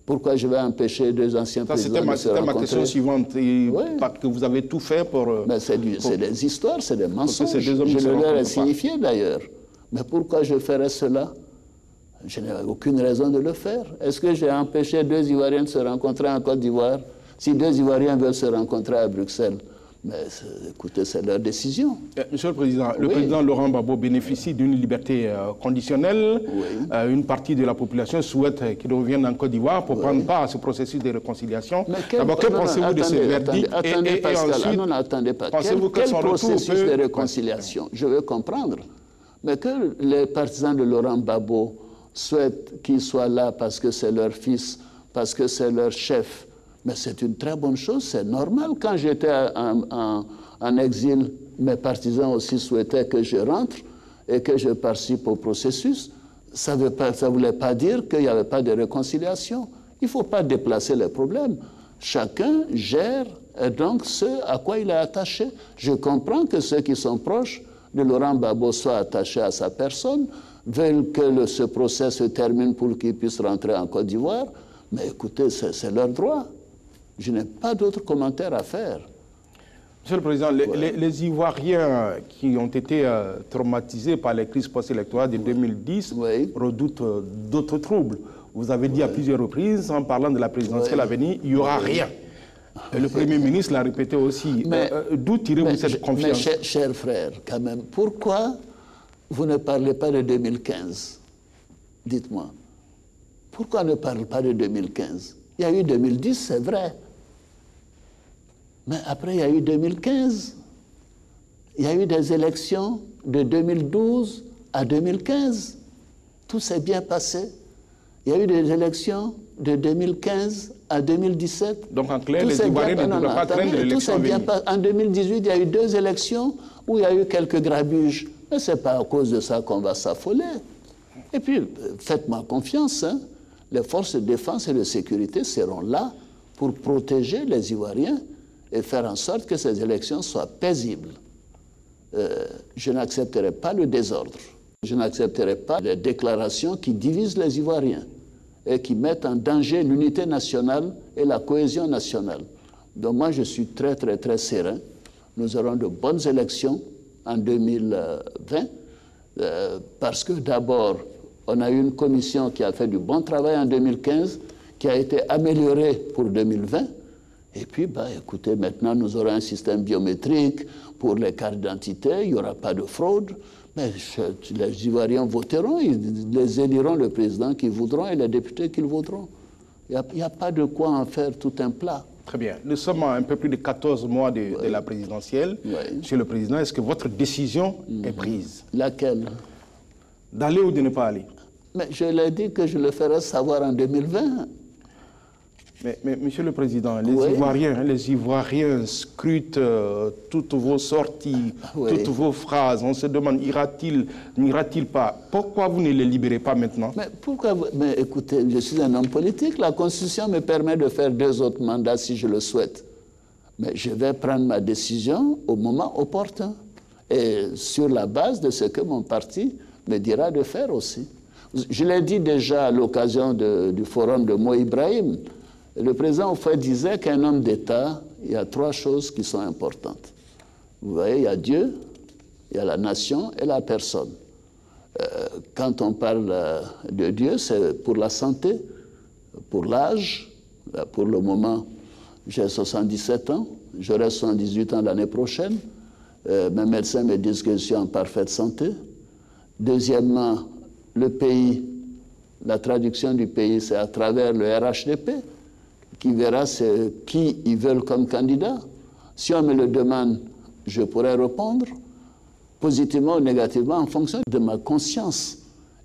Pourquoi je vais empêcher 2 anciens présidents de se rencontrer? C'était ma question suivante. Que vous avez tout fait pour... c'est des histoires, c'est des mensonges. Je le leur ai signifié d'ailleurs. Mais pourquoi je ferais cela? Je n'ai aucune raison de le faire. Est-ce que j'ai empêché 2 Ivoiriens de se rencontrer en Côte d'Ivoire? Si 2 Ivoiriens veulent se rencontrer à Bruxelles, mais écoutez, c'est leur décision. Monsieur le Président, le président Laurent Gbagbo bénéficie d'une liberté conditionnelle. Une partie de la population souhaite qu'il revienne en Côte d'Ivoire pour prendre part à ce processus de réconciliation. D'abord, que pensez-vous de ce verdict? Attendez, Pascal, attendez pas. Quel processus de réconciliation? Je veux comprendre. Mais que les partisans de Laurent Gbagbo souhaitent qu'il soit là parce que c'est leur fils, parce que c'est leur chef, mais c'est une très bonne chose, c'est normal. Quand j'étais en exil, mes partisans aussi souhaitaient que je rentre et que je participe au processus. ça ne voulait pas dire qu'il n'y avait pas de réconciliation. Il ne faut pas déplacer les problèmes. Chacun gère donc ce à quoi il est attaché. Je comprends que ceux qui sont proches de Laurent Gbagbo soient attachés à sa personne, veulent que ce procès se termine pour qu'il puisse rentrer en Côte d'Ivoire. Mais écoutez, c'est leur droit. Je n'ai pas d'autres commentaires à faire. Monsieur le Président, les Ivoiriens qui ont été traumatisés par les crises post-électorales de 2010 redoutent d'autres troubles. Vous avez dit à plusieurs reprises, en parlant de la présidentielle à venir, il n'y aura rien. Et le Premier ministre l'a répété aussi. D'où tirez-vous cette confiance? Mais cher frère, quand même, pourquoi vous ne parlez pas de 2015? Dites-moi. Pourquoi on ne parle pas de 2015? Il y a eu 2010, c'est vrai. Mais après, il y a eu 2015. Il y a eu des élections de 2012 à 2015. Tout s'est bien passé. Il y a eu des élections de 2015 à 2017. Donc en clair, les Ivoiriens ne doivent pas craindre l'élection à venir. En 2018, il y a eu 2 élections où il y a eu quelques grabuges. Mais ce n'est pas à cause de ça qu'on va s'affoler. Et puis, faites-moi confiance, hein. Les forces de défense et de sécurité seront là pour protéger les Ivoiriens et faire en sorte que ces élections soient paisibles. Je n'accepterai pas le désordre. Je n'accepterai pas les déclarations qui divisent les Ivoiriens et qui mettent en danger l'unité nationale et la cohésion nationale. Donc moi, je suis très, très, très serein. Nous aurons de bonnes élections en 2020 parce que d'abord, on a eu une commission qui a fait du bon travail en 2015, qui a été améliorée pour 2020. Et puis, écoutez, maintenant, nous aurons un système biométrique pour les cartes d'identité. Il n'y aura pas de fraude. Mais les Ivoiriens voteront, ils les éliront le président qu'ils voudront et les députés qu'ils voudront. Il n'y a pas de quoi en faire tout un plat. Très bien. Nous sommes à un peu plus de 14 mois de la présidentielle. Monsieur le Président, est-ce que votre décision est prise? Laquelle? D'aller ou de ne pas aller? Mais je l'ai dit que je le ferai savoir en 2020. Mais Monsieur le Président, les Ivoiriens scrutent toutes vos sorties, toutes vos phrases. On se demande, n'ira-t-il pas? Pourquoi vous ne les libérez pas maintenant? Mais pourquoi Mais écoutez, je suis un homme politique. La Constitution me permet de faire 2 autres mandats si je le souhaite. Mais je vais prendre ma décision au moment opportun. Et sur la base de ce que mon parti me dira de faire aussi. Je l'ai dit déjà à l'occasion du forum de Mo Ibrahim. Le président Oufouet disait qu'un homme d'État, il y a 3 choses qui sont importantes. Vous voyez, il y a Dieu, il y a la nation et la personne. Quand on parle de Dieu, c'est pour la santé, pour l'âge. Pour le moment, j'ai 77 ans, j'aurai 78 ans l'année prochaine. Mes médecins me disent que je suis en parfaite santé. Deuxièmement, le pays, la traduction du pays, c'est à travers le RHDP, qui verra qui ils veulent comme candidat. Si on me le demande, je pourrais répondre positivement ou négativement en fonction de ma conscience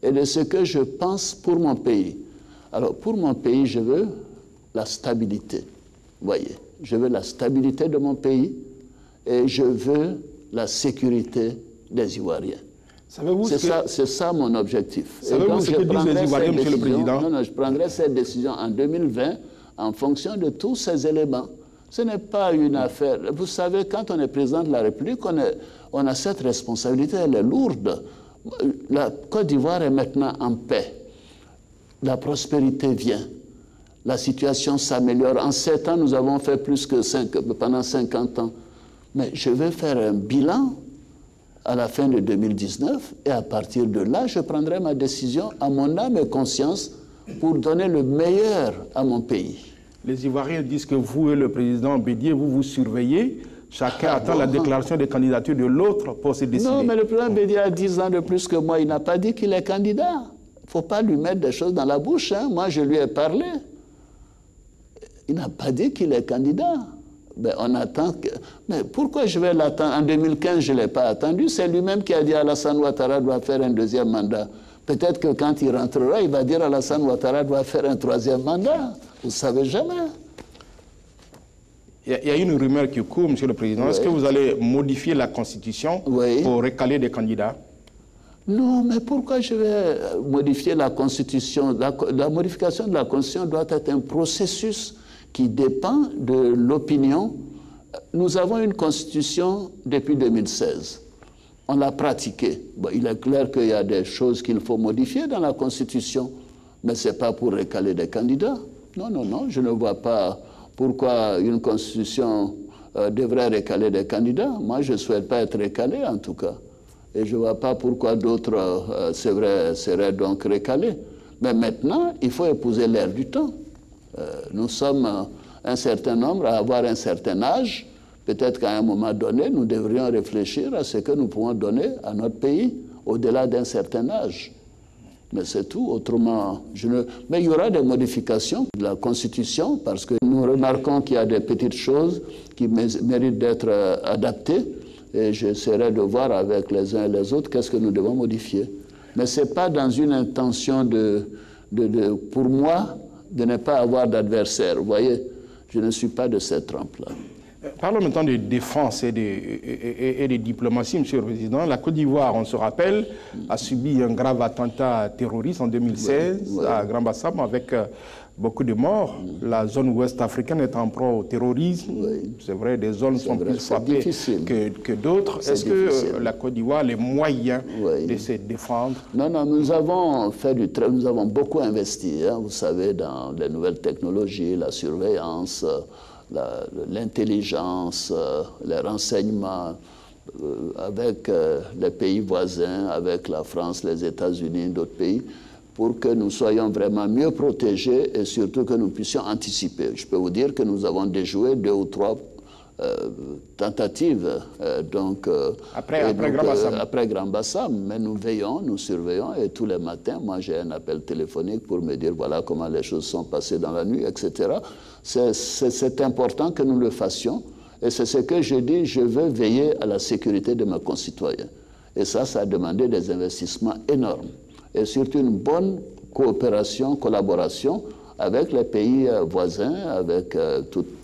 et de ce que je pense pour mon pays. Alors, pour mon pays, je veux la stabilité. Vous voyez, je veux la stabilité de mon pays et je veux la sécurité des Ivoiriens. C'est ça mon objectif. Savez-vous ce que disent les Ivoiriens, Monsieur le Président? Non, je prendrai cette décision en 2020 en fonction de tous ces éléments. Ce n'est pas une affaire. Vous savez, quand on est président de la République, on a cette responsabilité, elle est lourde. La Côte d'Ivoire est maintenant en paix. La prospérité vient. La situation s'améliore. En 7 ans, nous avons fait plus que pendant 50 ans. Mais je vais faire un bilan à la fin de 2019 et à partir de là, je prendrai ma décision à mon âme et conscience pour donner le meilleur à mon pays. Les Ivoiriens disent que vous et le président Bédié, vous surveillez. Chacun attend la déclaration de candidature de l'autre pour se décider. Non, mais le président Bédié a 10 ans de plus que moi. Il n'a pas dit qu'il est candidat. Il ne faut pas lui mettre des choses dans la bouche. Hein. Moi, je lui ai parlé. Il n'a pas dit qu'il est candidat. Ben, on attend que... Mais pourquoi je vais l'attendre? En 2015, je ne l'ai pas attendu. C'est lui-même qui a dit Alassane Ouattara doit faire un 2e mandat. Peut-être que quand il rentrera, il va dire Alassane Ouattara doit faire un 3e mandat. Vous ne savez jamais. Il y a une rumeur qui court, Monsieur le Président. Est-ce que vous allez modifier la Constitution pour recaler des candidats? Non, mais pourquoi je vais modifier la Constitution? La modification de la Constitution doit être un processus qui dépend de l'opinion. Nous avons une Constitution depuis 2016. On l'a pratiquée. Bon, il est clair qu'il y a des choses qu'il faut modifier dans la Constitution, mais ce n'est pas pour recaler des candidats. Non, non, non, je ne vois pas pourquoi une Constitution devrait recaler des candidats. Moi, je ne souhaite pas être recalé, en tout cas. Et je ne vois pas pourquoi d'autres, c'est vrai, seraient donc recalés. Mais maintenant, il faut épouser l'ère du temps. Nous sommes un certain nombre à avoir un certain âge. Peut-être qu'à un moment donné, nous devrions réfléchir à ce que nous pouvons donner à notre pays au-delà d'un certain âge. Mais c'est tout. Autrement, mais il y aura des modifications de la Constitution parce que nous remarquons qu'il y a des petites choses qui méritent d'être adaptées. Et j'essaierai de voir avec les uns et les autres qu'est-ce que nous devons modifier. Mais ce n'est pas dans une intention pour moi, de ne pas avoir d'adversaire. Vous voyez, je ne suis pas de cette trempe-là. Parlons maintenant de défense et de diplomatie, Monsieur le Président. La Côte d'Ivoire, on se rappelle, a subi un grave attentat terroriste en 2016 à Grand Bassam avec beaucoup de morts. La zone ouest africaine est en proie au terrorisme. C'est vrai, des zones sont plus frappées que d'autres. Est-ce que la Côte d'Ivoire a les moyens de se défendre? Non, non, nous avons nous avons beaucoup investi, hein, vous savez, dans les nouvelles technologies, la surveillance, l'intelligence, les renseignements avec les pays voisins, avec la France, les États-Unis, d'autres pays, pour que nous soyons vraiment mieux protégés et surtout que nous puissions anticiper. Je peux vous dire que nous avons déjoué 2 ou 3 tentatives après Grand Bassam, mais nous veillons, nous surveillons et tous les matins, moi j'ai un appel téléphonique pour me dire voilà comment les choses sont passées dans la nuit, etc. C'est important que nous le fassions et c'est ce que je dis, je veux veiller à la sécurité de mes concitoyens. Et ça a demandé des investissements énormes et surtout une bonne coopération, collaboration avec les pays voisins,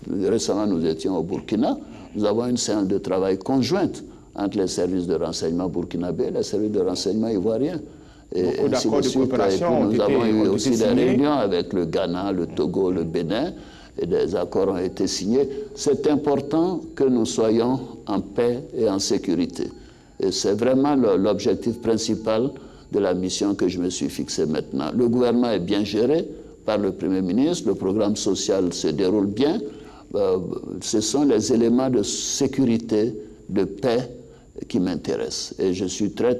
récemment nous étions au Burkina, nous avons une séance de travail conjointe entre les services de renseignement burkinabés et les services de renseignement ivoiriens. Beaucoup d'accords de coopération nous avons eu aussi des réunions avec le Ghana, le Togo, le Bénin, et des accords ont été signés. C'est important que nous soyons en paix et en sécurité. Et c'est vraiment l'objectif principal de la mission que je me suis fixée maintenant. Le gouvernement est bien géré par le Premier ministre, le programme social se déroule bien. Ce sont les éléments de sécurité, de paix qui m'intéressent. Et je suis très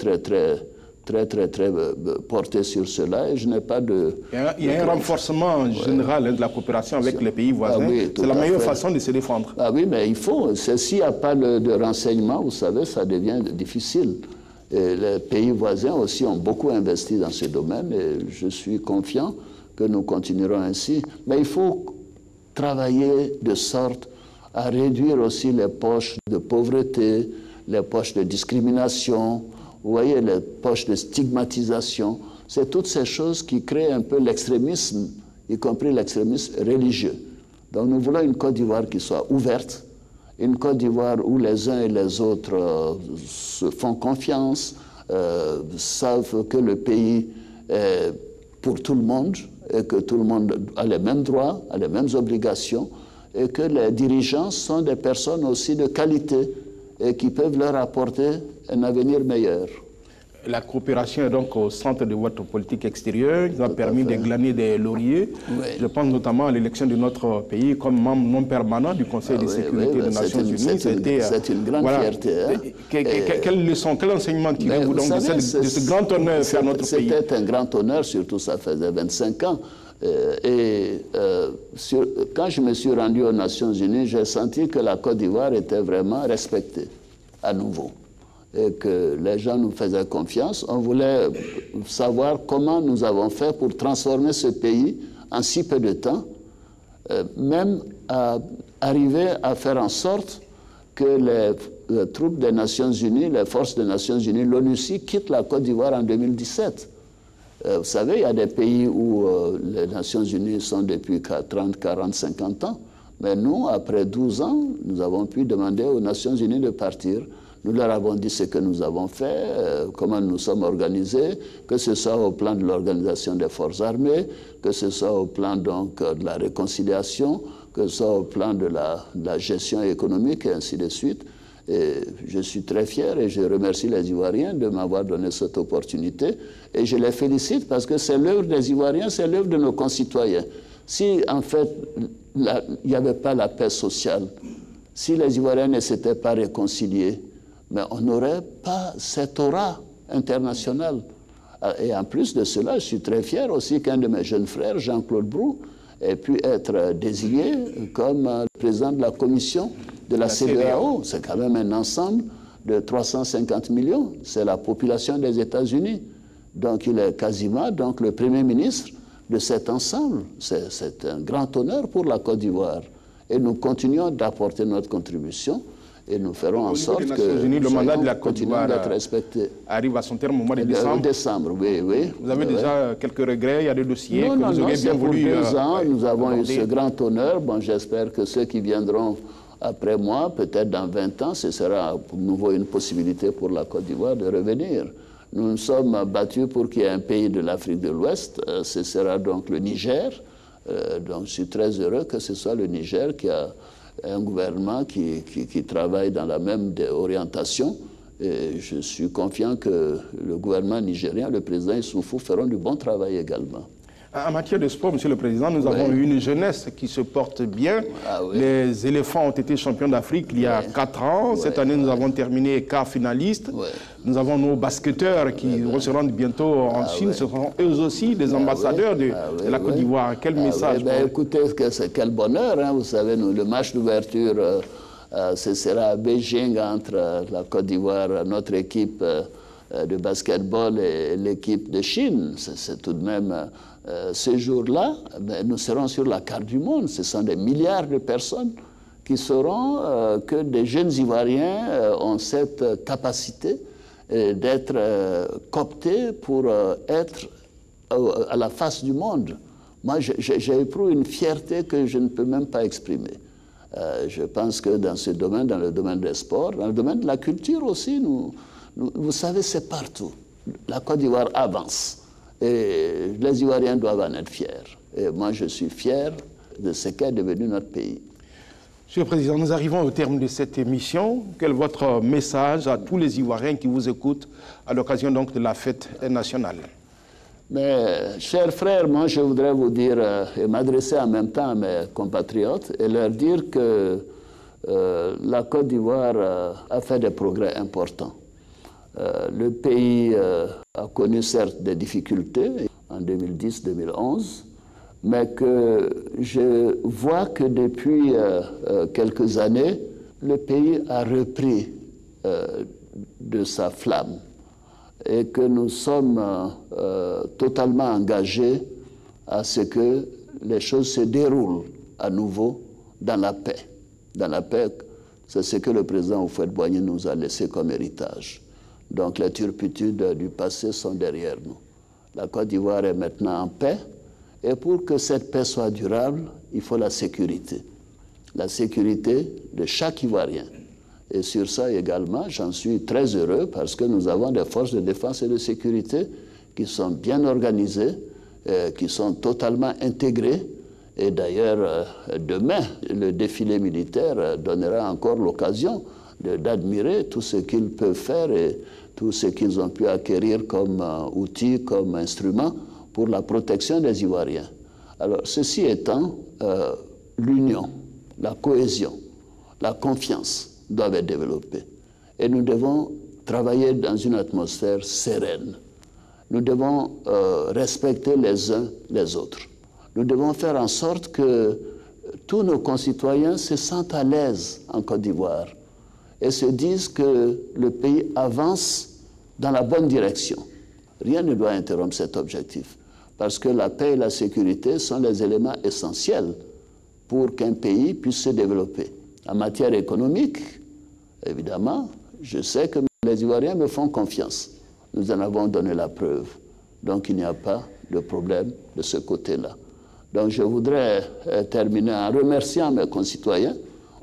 porté sur cela et je n'ai pas de... Il y a un renforcement général de la coopération avec les pays voisins. Oui, c'est la meilleure façon de se défendre. Ah oui, mais il faut. S'il n'y a pas de renseignement, vous savez, ça devient difficile. Et les pays voisins aussi ont beaucoup investi dans ce domaine et je suis confiant que nous continuerons ainsi. Mais il faut travailler de sorte à réduire aussi les poches de pauvreté, les poches de discrimination, vous voyez, les poches de stigmatisation. C'est toutes ces choses qui créent un peu l'extrémisme, y compris l'extrémisme religieux. Donc nous voulons une Côte d'Ivoire qui soit ouverte, une Côte d'Ivoire où les uns et les autres se font confiance, savent que le pays est pour tout le monde, et que tout le monde a les mêmes droits, a les mêmes obligations, et que les dirigeants sont des personnes aussi de qualité et qui peuvent leur apporter un avenir meilleur. La coopération est donc au centre de votre politique extérieure. Ça a permis de glaner des lauriers. Oui. Je pense notamment à l'élection de notre pays comme membre non permanent du Conseil de sécurité des Nations Unies. C'est une grande fierté. Hein? Quelle leçon, quel enseignement tirez-vous donc de ce grand honneur fait à notre pays? C'était un grand honneur, surtout ça faisait 25 ans. Quand je me suis rendu aux Nations Unies, j'ai senti que la Côte d'Ivoire était vraiment respectée à nouveau. Et que les gens nous faisaient confiance. On voulait savoir comment nous avons fait pour transformer ce pays en si peu de temps, même arriver à faire en sorte que les troupes des Nations Unies, les forces des Nations Unies, l'ONUCI quittent la Côte d'Ivoire en 2017. Vous savez, il y a des pays où les Nations Unies sont depuis 30, 40, 50 ans, mais nous, après 12 ans, nous avons pu demander aux Nations Unies de partir. Nous leur avons dit ce que nous avons fait, comment nous sommes organisés, que ce soit au plan de l'organisation des forces armées, que ce soit au plan donc de la réconciliation, que ce soit au plan de la gestion économique et ainsi de suite. Et je suis très fier et je remercie les Ivoiriens de m'avoir donné cette opportunité. Et je les félicite parce que c'est l'œuvre des Ivoiriens, c'est l'œuvre de nos concitoyens. Si en fait il n'y avait pas la paix sociale, si les Ivoiriens ne s'étaient pas réconciliés, mais on n'aurait pas cette aura internationale. Et en plus de cela, je suis très fier aussi qu'un de mes jeunes frères, Jean-Claude Brou, ait pu être désigné comme président de la commission de la CEDEAO. C'est quand même un ensemble de 350 millions. C'est la population des États-Unis. Donc il est quasiment donc, le Premier ministre de cet ensemble. C'est un grand honneur pour la Côte d'Ivoire. Et nous continuons d'apporter notre contribution et nous ferons en sorte que le mandat de la Côte d'Ivoire arrive à son terme au mois de décembre. Décembre, oui, oui. Vous avez déjà quelques regrets, il y a des dossiers que vous auriez bien voulu... pour 2 ans, nous avons eu ce grand honneur. Bon, j'espère que ceux qui viendront après moi, peut-être dans 20 ans, ce sera pour nouveau une possibilité pour la Côte d'Ivoire de revenir. Nous nous sommes battus pour qu'il y ait un pays de l'Afrique de l'Ouest. Ce sera donc le Niger. Donc je suis très heureux que ce soit le Niger qui a un gouvernement qui travaille dans la même orientation. Et je suis confiant que le gouvernement nigérien, le président Issoufou, feront du bon travail également. En matière de sport, Monsieur le Président, nous avons eu une jeunesse qui se porte bien. Les éléphants ont été champions d'Afrique il y a 4 ans. Cette année, nous avons terminé quart finaliste. Nous avons nos basketteurs qui vont se rendre bientôt en Chine. Ce seront eux aussi des ambassadeurs de la Côte d'Ivoire. Quel message écoutez, quel bonheur. Hein, vous savez, le match d'ouverture, ce sera à Beijing entre la Côte d'Ivoire, notre équipe de basketball et l'équipe de Chine. C'est tout de même... ce jour-là, nous serons sur la carte du monde. Ce sont des milliards de personnes qui sauront que des jeunes Ivoiriens ont cette capacité d'être cooptés pour être à la face du monde. Moi, j'éprouve une fierté que je ne peux même pas exprimer. Je pense que dans ce domaine, dans le domaine des sports, dans le domaine de la culture aussi, vous savez, c'est partout. La Côte d'Ivoire avance. Et les Ivoiriens doivent en être fiers. Et moi, je suis fier de ce qu'est devenu notre pays. Monsieur le Président, nous arrivons au terme de cette émission. Quel est votre message à tous les Ivoiriens qui vous écoutent à l'occasion donc de la fête nationale? Mais, chers frères, moi, je voudrais vous dire et m'adresser en même temps à mes compatriotes et leur dire que la Côte d'Ivoire a fait des progrès importants. Le pays a connu certes des difficultés en 2010-2011, mais que je vois que depuis quelques années, le pays a repris de sa flamme et que nous sommes totalement engagés à ce que les choses se déroulent à nouveau dans la paix. Dans la paix, c'est ce que le président Houphouët-Boigny nous a laissé comme héritage. Donc les turpitudes du passé sont derrière nous. La Côte d'Ivoire est maintenant en paix. Et pour que cette paix soit durable, il faut la sécurité. La sécurité de chaque Ivoirien. Et sur ça également, j'en suis très heureux parce que nous avons des forces de défense et de sécurité qui sont bien organisées, qui sont totalement intégrées. Et d'ailleurs, demain, le défilé militaire donnera encore l'occasion d'admirer tout ce qu'ils peuvent faire et tout ce qu'ils ont pu acquérir comme outils, comme instruments pour la protection des Ivoiriens. Alors, ceci étant, l'union, la cohésion, la confiance doivent être développées. Et nous devons travailler dans une atmosphère sereine. Nous devons respecter les uns les autres. Nous devons faire en sorte que tous nos concitoyens se sentent à l'aise en Côte d'Ivoire et se disent que le pays avance dans la bonne direction. Rien ne doit interrompre cet objectif, parce que la paix et la sécurité sont les éléments essentiels pour qu'un pays puisse se développer. En matière économique, évidemment, je sais que les Ivoiriens me font confiance. Nous en avons donné la preuve. Donc il n'y a pas de problème de ce côté-là. Donc je voudrais terminer en remerciant mes concitoyens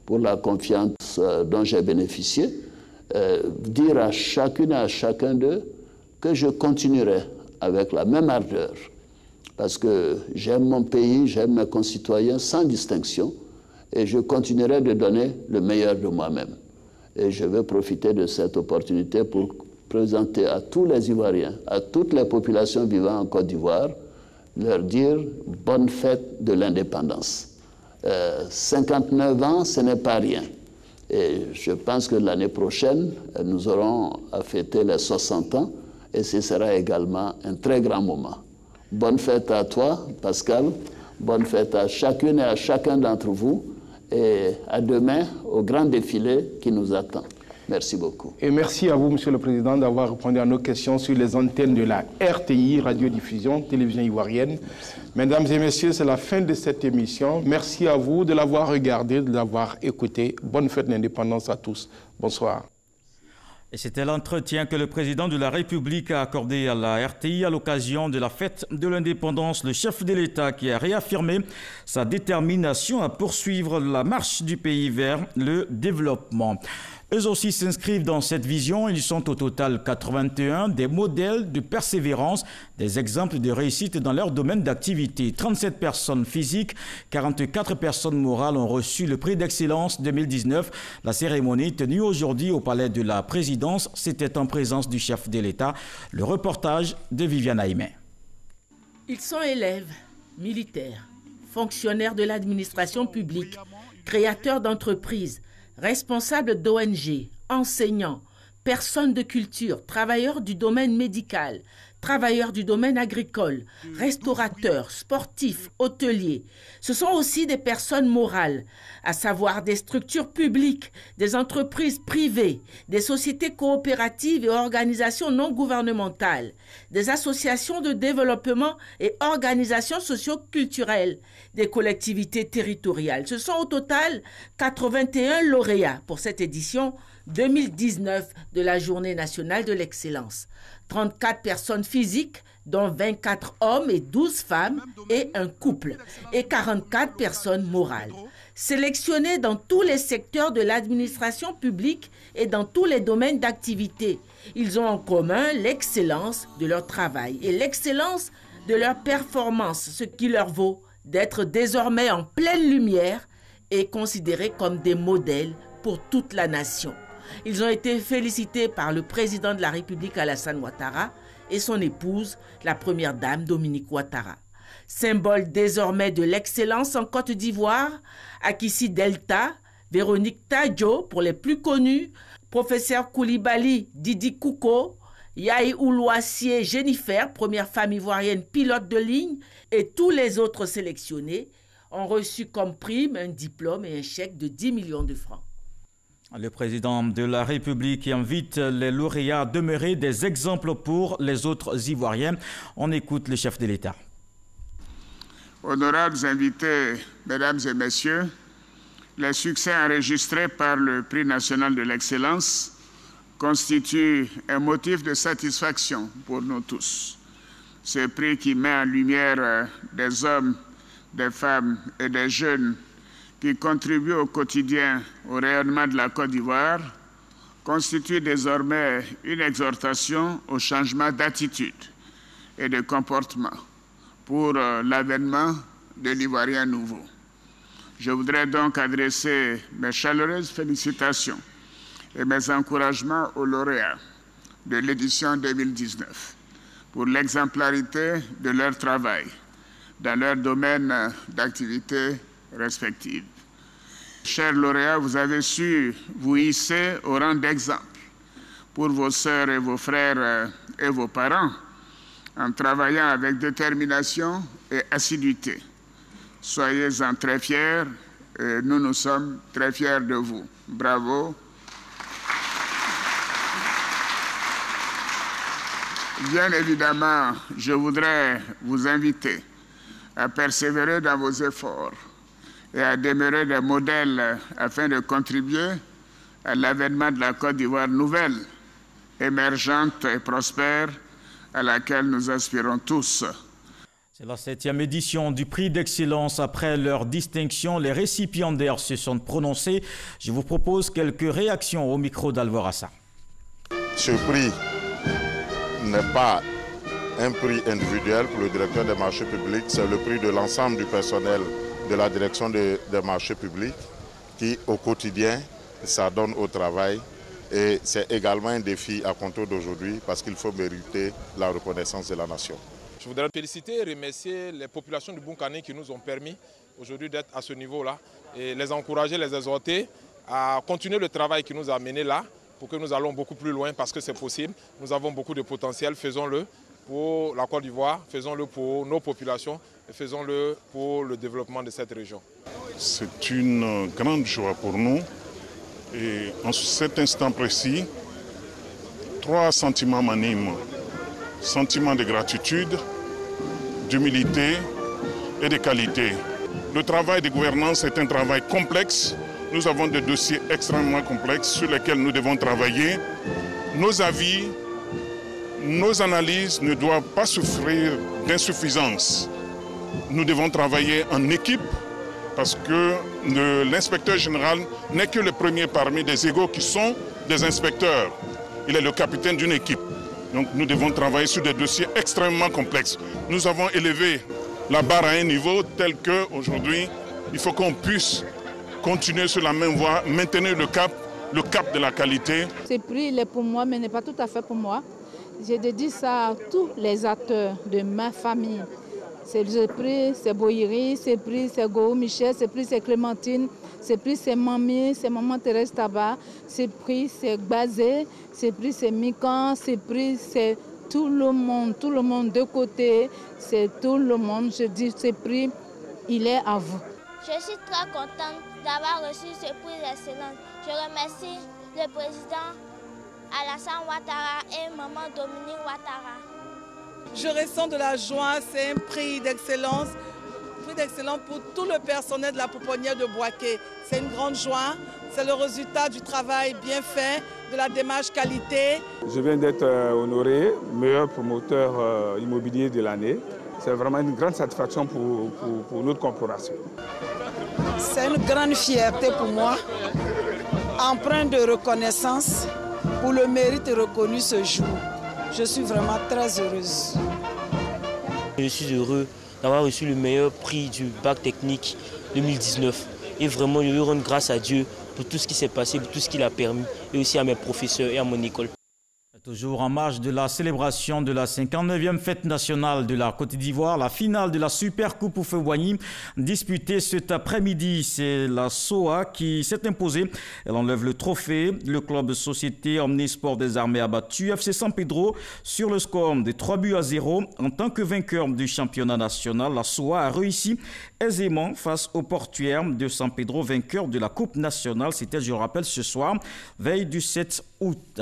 pour la confiance dont j'ai bénéficié dire à chacune et à chacun d'eux que je continuerai avec la même ardeur, parce que j'aime mon pays, j'aime mes concitoyens sans distinction, et je continuerai de donner le meilleur de moi-même. Et je vais profiter de cette opportunité pour présenter à tous les Ivoiriens, à toutes les populations vivant en Côte d'Ivoire, leur dire bonne fête de l'indépendance. 59 ans, ce n'est pas rien. Et je pense que l'année prochaine, nous aurons à fêter les 60 ans, et ce sera également un très grand moment. Bonne fête à toi, Pascal. Bonne fête à chacune et à chacun d'entre vous. Et à demain, au grand défilé qui nous attend. Merci beaucoup. Et merci à vous, Monsieur le Président, d'avoir répondu à nos questions sur les antennes de la RTI, Radiodiffusion, Télévision Ivoirienne. Mesdames et messieurs, c'est la fin de cette émission. Merci à vous de l'avoir regardé, de l'avoir écouté. Bonne fête d'indépendance à tous. Bonsoir. Et c'était l'entretien que le président de la République a accordé à la RTI à l'occasion de la fête de l'indépendance. Le chef de l'État qui a réaffirmé sa détermination à poursuivre la marche du pays vers le développement. Eux aussi s'inscrivent dans cette vision. Ils sont au total 81, des modèles de persévérance, des exemples de réussite dans leur domaine d'activité. 37 personnes physiques, 44 personnes morales ont reçu le prix d'excellence 2019. La cérémonie tenue aujourd'hui au palais de la présidence, c'était en présence du chef de l'État. Le reportage de Viviane Aïmé. Ils sont élèves, militaires, fonctionnaires de l'administration publique, créateurs d'entreprises, responsables d'ONG, enseignants, personnes de culture, travailleurs du domaine médical, travailleurs du domaine agricole, restaurateurs, sportifs, hôteliers. Ce sont aussi des personnes morales, à savoir des structures publiques, des entreprises privées, des sociétés coopératives et organisations non gouvernementales, des associations de développement et organisations socio-culturelles, des collectivités territoriales. Ce sont au total 81 lauréats pour cette édition 2019 de la Journée nationale de l'excellence. 34 personnes physiques, dont 24 hommes et 12 femmes et un couple, et 44 personnes morales. Sélectionnés dans tous les secteurs de l'administration publique et dans tous les domaines d'activité, ils ont en commun l'excellence de leur travail et l'excellence de leur performance, ce qui leur vaut d'être désormais en pleine lumière et considérés comme des modèles pour toute la nation. Ils ont été félicités par le président de la République Alassane Ouattara et son épouse, la première dame Dominique Ouattara. Symbole désormais de l'excellence en Côte d'Ivoire, Akissi Delta, Véronique Tadjo pour les plus connus, professeur Koulibaly Didi Kouko, Yahi Oulouassié Jennifer, première femme ivoirienne pilote de ligne, et tous les autres sélectionnés ont reçu comme prime un diplôme et un chèque de 10 millions de francs. Le président de la République invite les lauréats à demeurer des exemples pour les autres Ivoiriens. On écoute le chef de l'État. Honorables invités, mesdames et messieurs, les succès enregistrés par le Prix national de l'excellence constituent un motif de satisfaction pour nous tous. Ce prix qui met en lumière des hommes, des femmes et des jeunes qui contribuent au quotidien au rayonnement de la Côte d'Ivoire, constitue désormais une exhortation au changement d'attitude et de comportement pour l'avènement de l'Ivoirien nouveau. Je voudrais donc adresser mes chaleureuses félicitations et mes encouragements aux lauréats de l'édition 2019 pour l'exemplarité de leur travail dans leur domaine d'activité respectives. Chers lauréats, vous avez su vous hisser au rang d'exemple pour vos sœurs et vos frères et vos parents en travaillant avec détermination et assiduité. Soyez-en très fiers et nous sommes très fiers de vous. Bravo. Bien évidemment, je voudrais vous inviter à persévérer dans vos efforts et à demeurer des modèles afin de contribuer à l'avènement de la Côte d'Ivoire nouvelle, émergente et prospère, à laquelle nous aspirons tous. C'est la 7e édition du prix d'excellence. Après leur distinction, les récipiendaires se sont prononcés. Je vous propose quelques réactions au micro d'Alvorassa. Ce prix n'est pas un prix individuel pour le directeur des marchés publics, c'est le prix de l'ensemble du personnel de la direction des marchés publics qui, au quotidien, s'adonne au travail. Et c'est également un défi à compter d'aujourd'hui parce qu'il faut mériter la reconnaissance de la nation. Je voudrais féliciter et remercier les populations du Bounkané qui nous ont permis aujourd'hui d'être à ce niveau-là et les encourager, les exhorter à continuer le travail qui nous a mené là pour que nous allons beaucoup plus loin parce que c'est possible. Nous avons beaucoup de potentiel, faisons-le pour la Côte d'Ivoire, faisons-le pour nos populations et faisons-le pour le développement de cette région. C'est une grande joie pour nous et en cet instant précis, 3 sentiments m'animent. Sentiment de gratitude, d'humilité et de qualité. Le travail de gouvernance est un travail complexe. Nous avons des dossiers extrêmement complexes sur lesquels nous devons travailler. Nos avis, nos analyses ne doivent pas souffrir d'insuffisance. Nous devons travailler en équipe parce que l'inspecteur général n'est que le premier parmi des égaux qui sont des inspecteurs. Il est le capitaine d'une équipe. Donc nous devons travailler sur des dossiers extrêmement complexes. Nous avons élevé la barre à un niveau tel qu'aujourd'hui, il faut qu'on puisse continuer sur la même voie, maintenir le cap de la qualité. Ce prix il est pour moi, mais n'est pas tout à fait pour moi. Je dédie ça à tous les acteurs de ma famille. Ce prix, c'est Boyeri, ce prix, c'est Go Michel, ce prix, c'est Clémentine, ce prix, c'est Mamie, c'est Maman Thérèse Tabar, ce prix, c'est Gbazé, ce prix, c'est Mikan, ce prix, c'est tout le monde de côté, c'est tout le monde. Je dis, ce prix, il est à vous. Je suis très contente d'avoir reçu ce prix d'excellence. Je remercie le président Alassane Ouattara et Maman Dominique Ouattara. Je ressens de la joie, c'est un prix d'excellence pour tout le personnel de la pouponnière de Bouaké. C'est une grande joie, c'est le résultat du travail bien fait, de la démarche qualité. Je viens d'être honoré meilleur promoteur immobilier de l'année. C'est vraiment une grande satisfaction pour notre corporation. C'est une grande fierté pour moi, empreinte de reconnaissance pour le mérite reconnu ce jour. Je suis vraiment très heureuse. Je suis heureux d'avoir reçu le meilleur prix du bac technique 2019. Et vraiment, je veux rendre grâce à Dieu pour tout ce qui s'est passé, pour tout ce qu'il a permis, et aussi à mes professeurs et à mon école. Toujours en marge de la célébration de la 59e fête nationale de la Côte d'Ivoire, la finale de la Super Coupe Oufoué-Boigny disputée cet après-midi. C'est la SOA qui s'est imposée. Elle enlève le trophée. Le club de société Omnisport des Armées a battu FC San Pedro sur le score de 3-0. En tant que vainqueur du championnat national, la SOA a réussi aisément face au Portuaire de San Pedro, vainqueur de la Coupe nationale. C'était, je le rappelle, ce soir, veille du 7 août.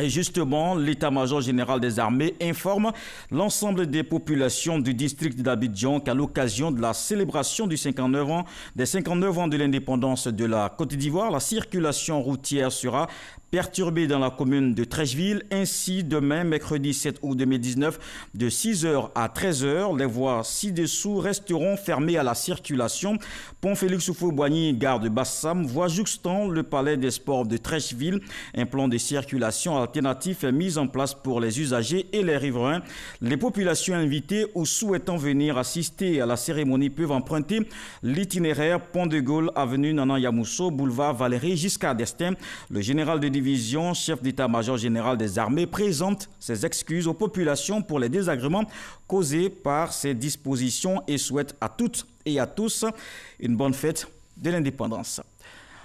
Et justement, l'état-major général des armées informe l'ensemble des populations du district d'Abidjan qu'à l'occasion de la célébration des 59 ans de l'indépendance de la Côte d'Ivoire, la circulation routière sera perturbée dans la commune de Trècheville. Ainsi, demain, mercredi 7 août 2019, de 6h à 13h, les voies ci-dessous resteront fermées à la circulation. Pont Félix Houphouët-Boigny, gare de Bassam, voie jouxtant le palais des sports de Trècheville. Un plan de circulation alternatif est mis en place pour les usagers et les riverains. Les populations invitées ou souhaitant venir assister à la cérémonie peuvent emprunter l'itinéraire Pont de Gaulle, avenue Nana Yamousso, boulevard Valérie jusqu'à Destin. Le général de division, chef d'état-major général des armées, présente ses excuses aux populations pour les désagréments causés par ces dispositions et souhaite à toutes et à tous une bonne fête de l'indépendance.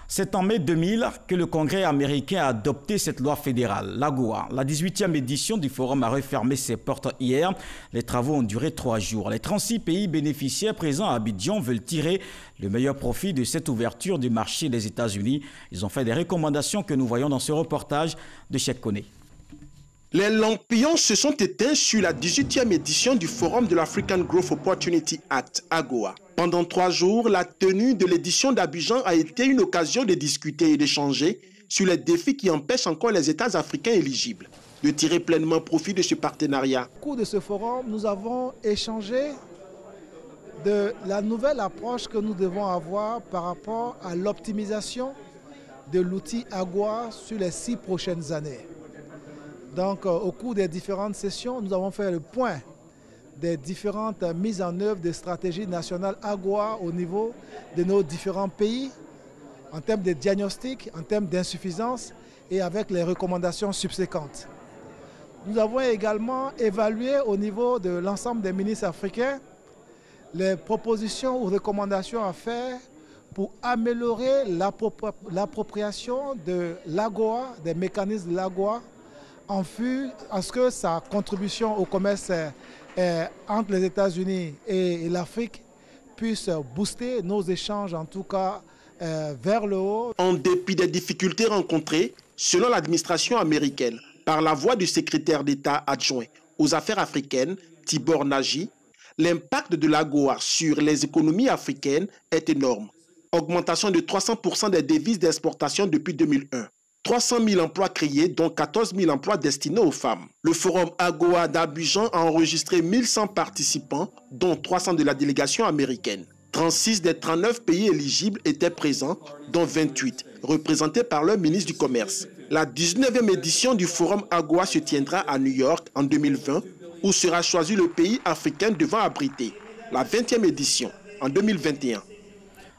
C'est en mai 2000 que le Congrès américain a adopté cette loi fédérale, l'AGOA. La 18e édition du forum a refermé ses portes hier. Les travaux ont duré 3 jours. Les 36 pays bénéficiaires présents à Abidjan veulent tirer le meilleur profit de cette ouverture du marché des États-Unis. Ils ont fait des recommandations que nous voyons dans ce reportage de Cheikh Koné. Les lampions se sont éteints sur la 18e édition du Forum de l'African Growth Opportunity Act, AGOA. Pendant 3 jours, la tenue de l'édition d'Abidjan a été une occasion de discuter et d'échanger sur les défis qui empêchent encore les États africains éligibles de tirer pleinement profit de ce partenariat. Au cours de ce forum, nous avons échangé de la nouvelle approche que nous devons avoir par rapport à l'optimisation de l'outil AGOA sur les 6 prochaines années. Donc, au cours des différentes sessions, nous avons fait le point des différentes mises en œuvre des stratégies nationales AGOA au niveau de nos différents pays, en termes de diagnostic, en termes d'insuffisance et avec les recommandations subséquentes. Nous avons également évalué au niveau de l'ensemble des ministres africains les propositions ou recommandations à faire pour améliorer l'appropriation de l'AGOA, des mécanismes de l'AGOA, en vue à ce que sa contribution au commerce entre les États-Unis et l'Afrique puisse booster nos échanges, en tout cas vers le haut. En dépit des difficultés rencontrées, selon l'administration américaine, par la voix du secrétaire d'État adjoint aux affaires africaines, Tibor Nagy, l'impact de l'AGOA sur les économies africaines est énorme. Augmentation de 300% des devises d'exportation depuis 2001. 300 000 emplois créés, dont 14 000 emplois destinés aux femmes. Le forum AGOA d'Abidjan a enregistré 1100 participants, dont 300 de la délégation américaine. 36 des 39 pays éligibles étaient présents, dont 28 représentés par leur ministre du Commerce. La 19e édition du forum AGOA se tiendra à New York en 2020, où sera choisi le pays africain devant abriter la 20e édition en 2021.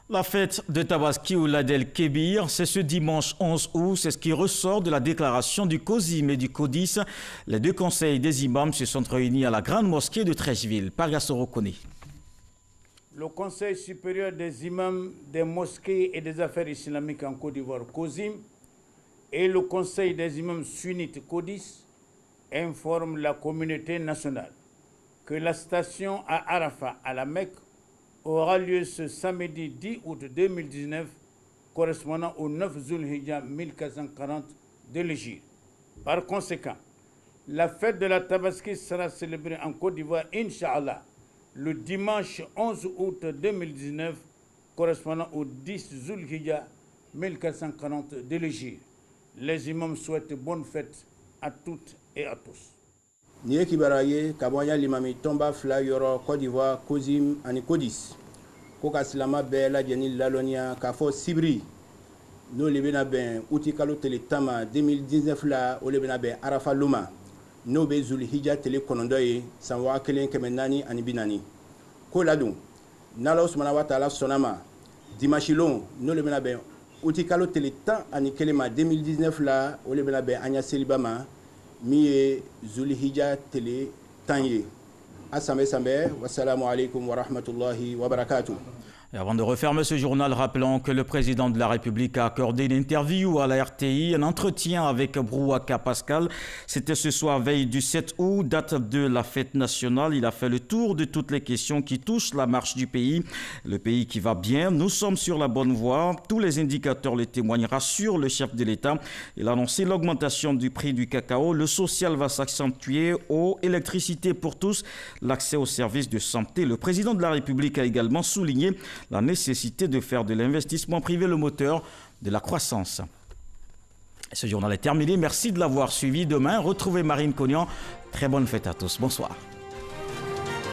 La fête de Tabaski ou l'Adel Kébir, c'est ce dimanche 11 août. C'est ce qui ressort de la déclaration du COSIM et du CODIS. Les deux conseils des imams se sont réunis à la grande mosquée de Treichville. Pagassoro Kone. Le Conseil supérieur des imams des mosquées et des affaires islamiques en Côte d'Ivoire, COSIM, et le Conseil des imams sunnites, CODIS, informent la communauté nationale que la station à Arafat, à la Mecque, aura lieu ce samedi 10 août 2019, correspondant au 9 Zulhijja 1440 de l'Hégire. Par conséquent, la fête de la Tabaski sera célébrée en Côte d'Ivoire, Inch'Allah, le dimanche 11 août 2019, correspondant au 10 Zulhijja 1440 de l'Hégire. Les imams souhaitent bonne fête à toutes et à tous. Niye kibaraye kabwanya limami tomba fla yoro Côte d'Ivoire COSIM ani CODIS ko ka silama bɛɛ lajɛlen lalonia k'a fɔ sibiri n'o le bɛna bɛn uti kalo tele tama 2019 la o le bɛna bɛn arafa loma n'o bɛ zulhijja tele 9 ye san 1440 ani 40 ko ladon n'Ala subhanahu wa ta'ala sɔnna ma dimanche long n'o le bɛna bɛn uti kalo tele 10 ani 1 ma 2019 la o le bɛna bɛn an ya seliba ma mi ye zulhijja tele 10 ye. Wassalamu alaikum wa rahmatullahi wa barakatuh. Et avant de refermer ce journal, rappelons que le président de la République a accordé une interview à la RTI, un entretien avec Brouaka Pascal. C'était ce soir, veille du 7 août, date de la fête nationale. Il a fait le tour de toutes les questions qui touchent la marche du pays. Le pays qui va bien, nous sommes sur la bonne voie. Tous les indicateurs le témoignent, rassure le chef de l'État. Il a annoncé l'augmentation du prix du cacao. Le social va s'accentuer. Eau, électricité pour tous, l'accès aux services de santé. Le président de la République a également souligné la nécessité de faire de l'investissement privé le moteur de la croissance. Ce journal est terminé. Merci de l'avoir suivi. Demain, retrouvez Marine Cognan. Très bonne fête à tous. Bonsoir.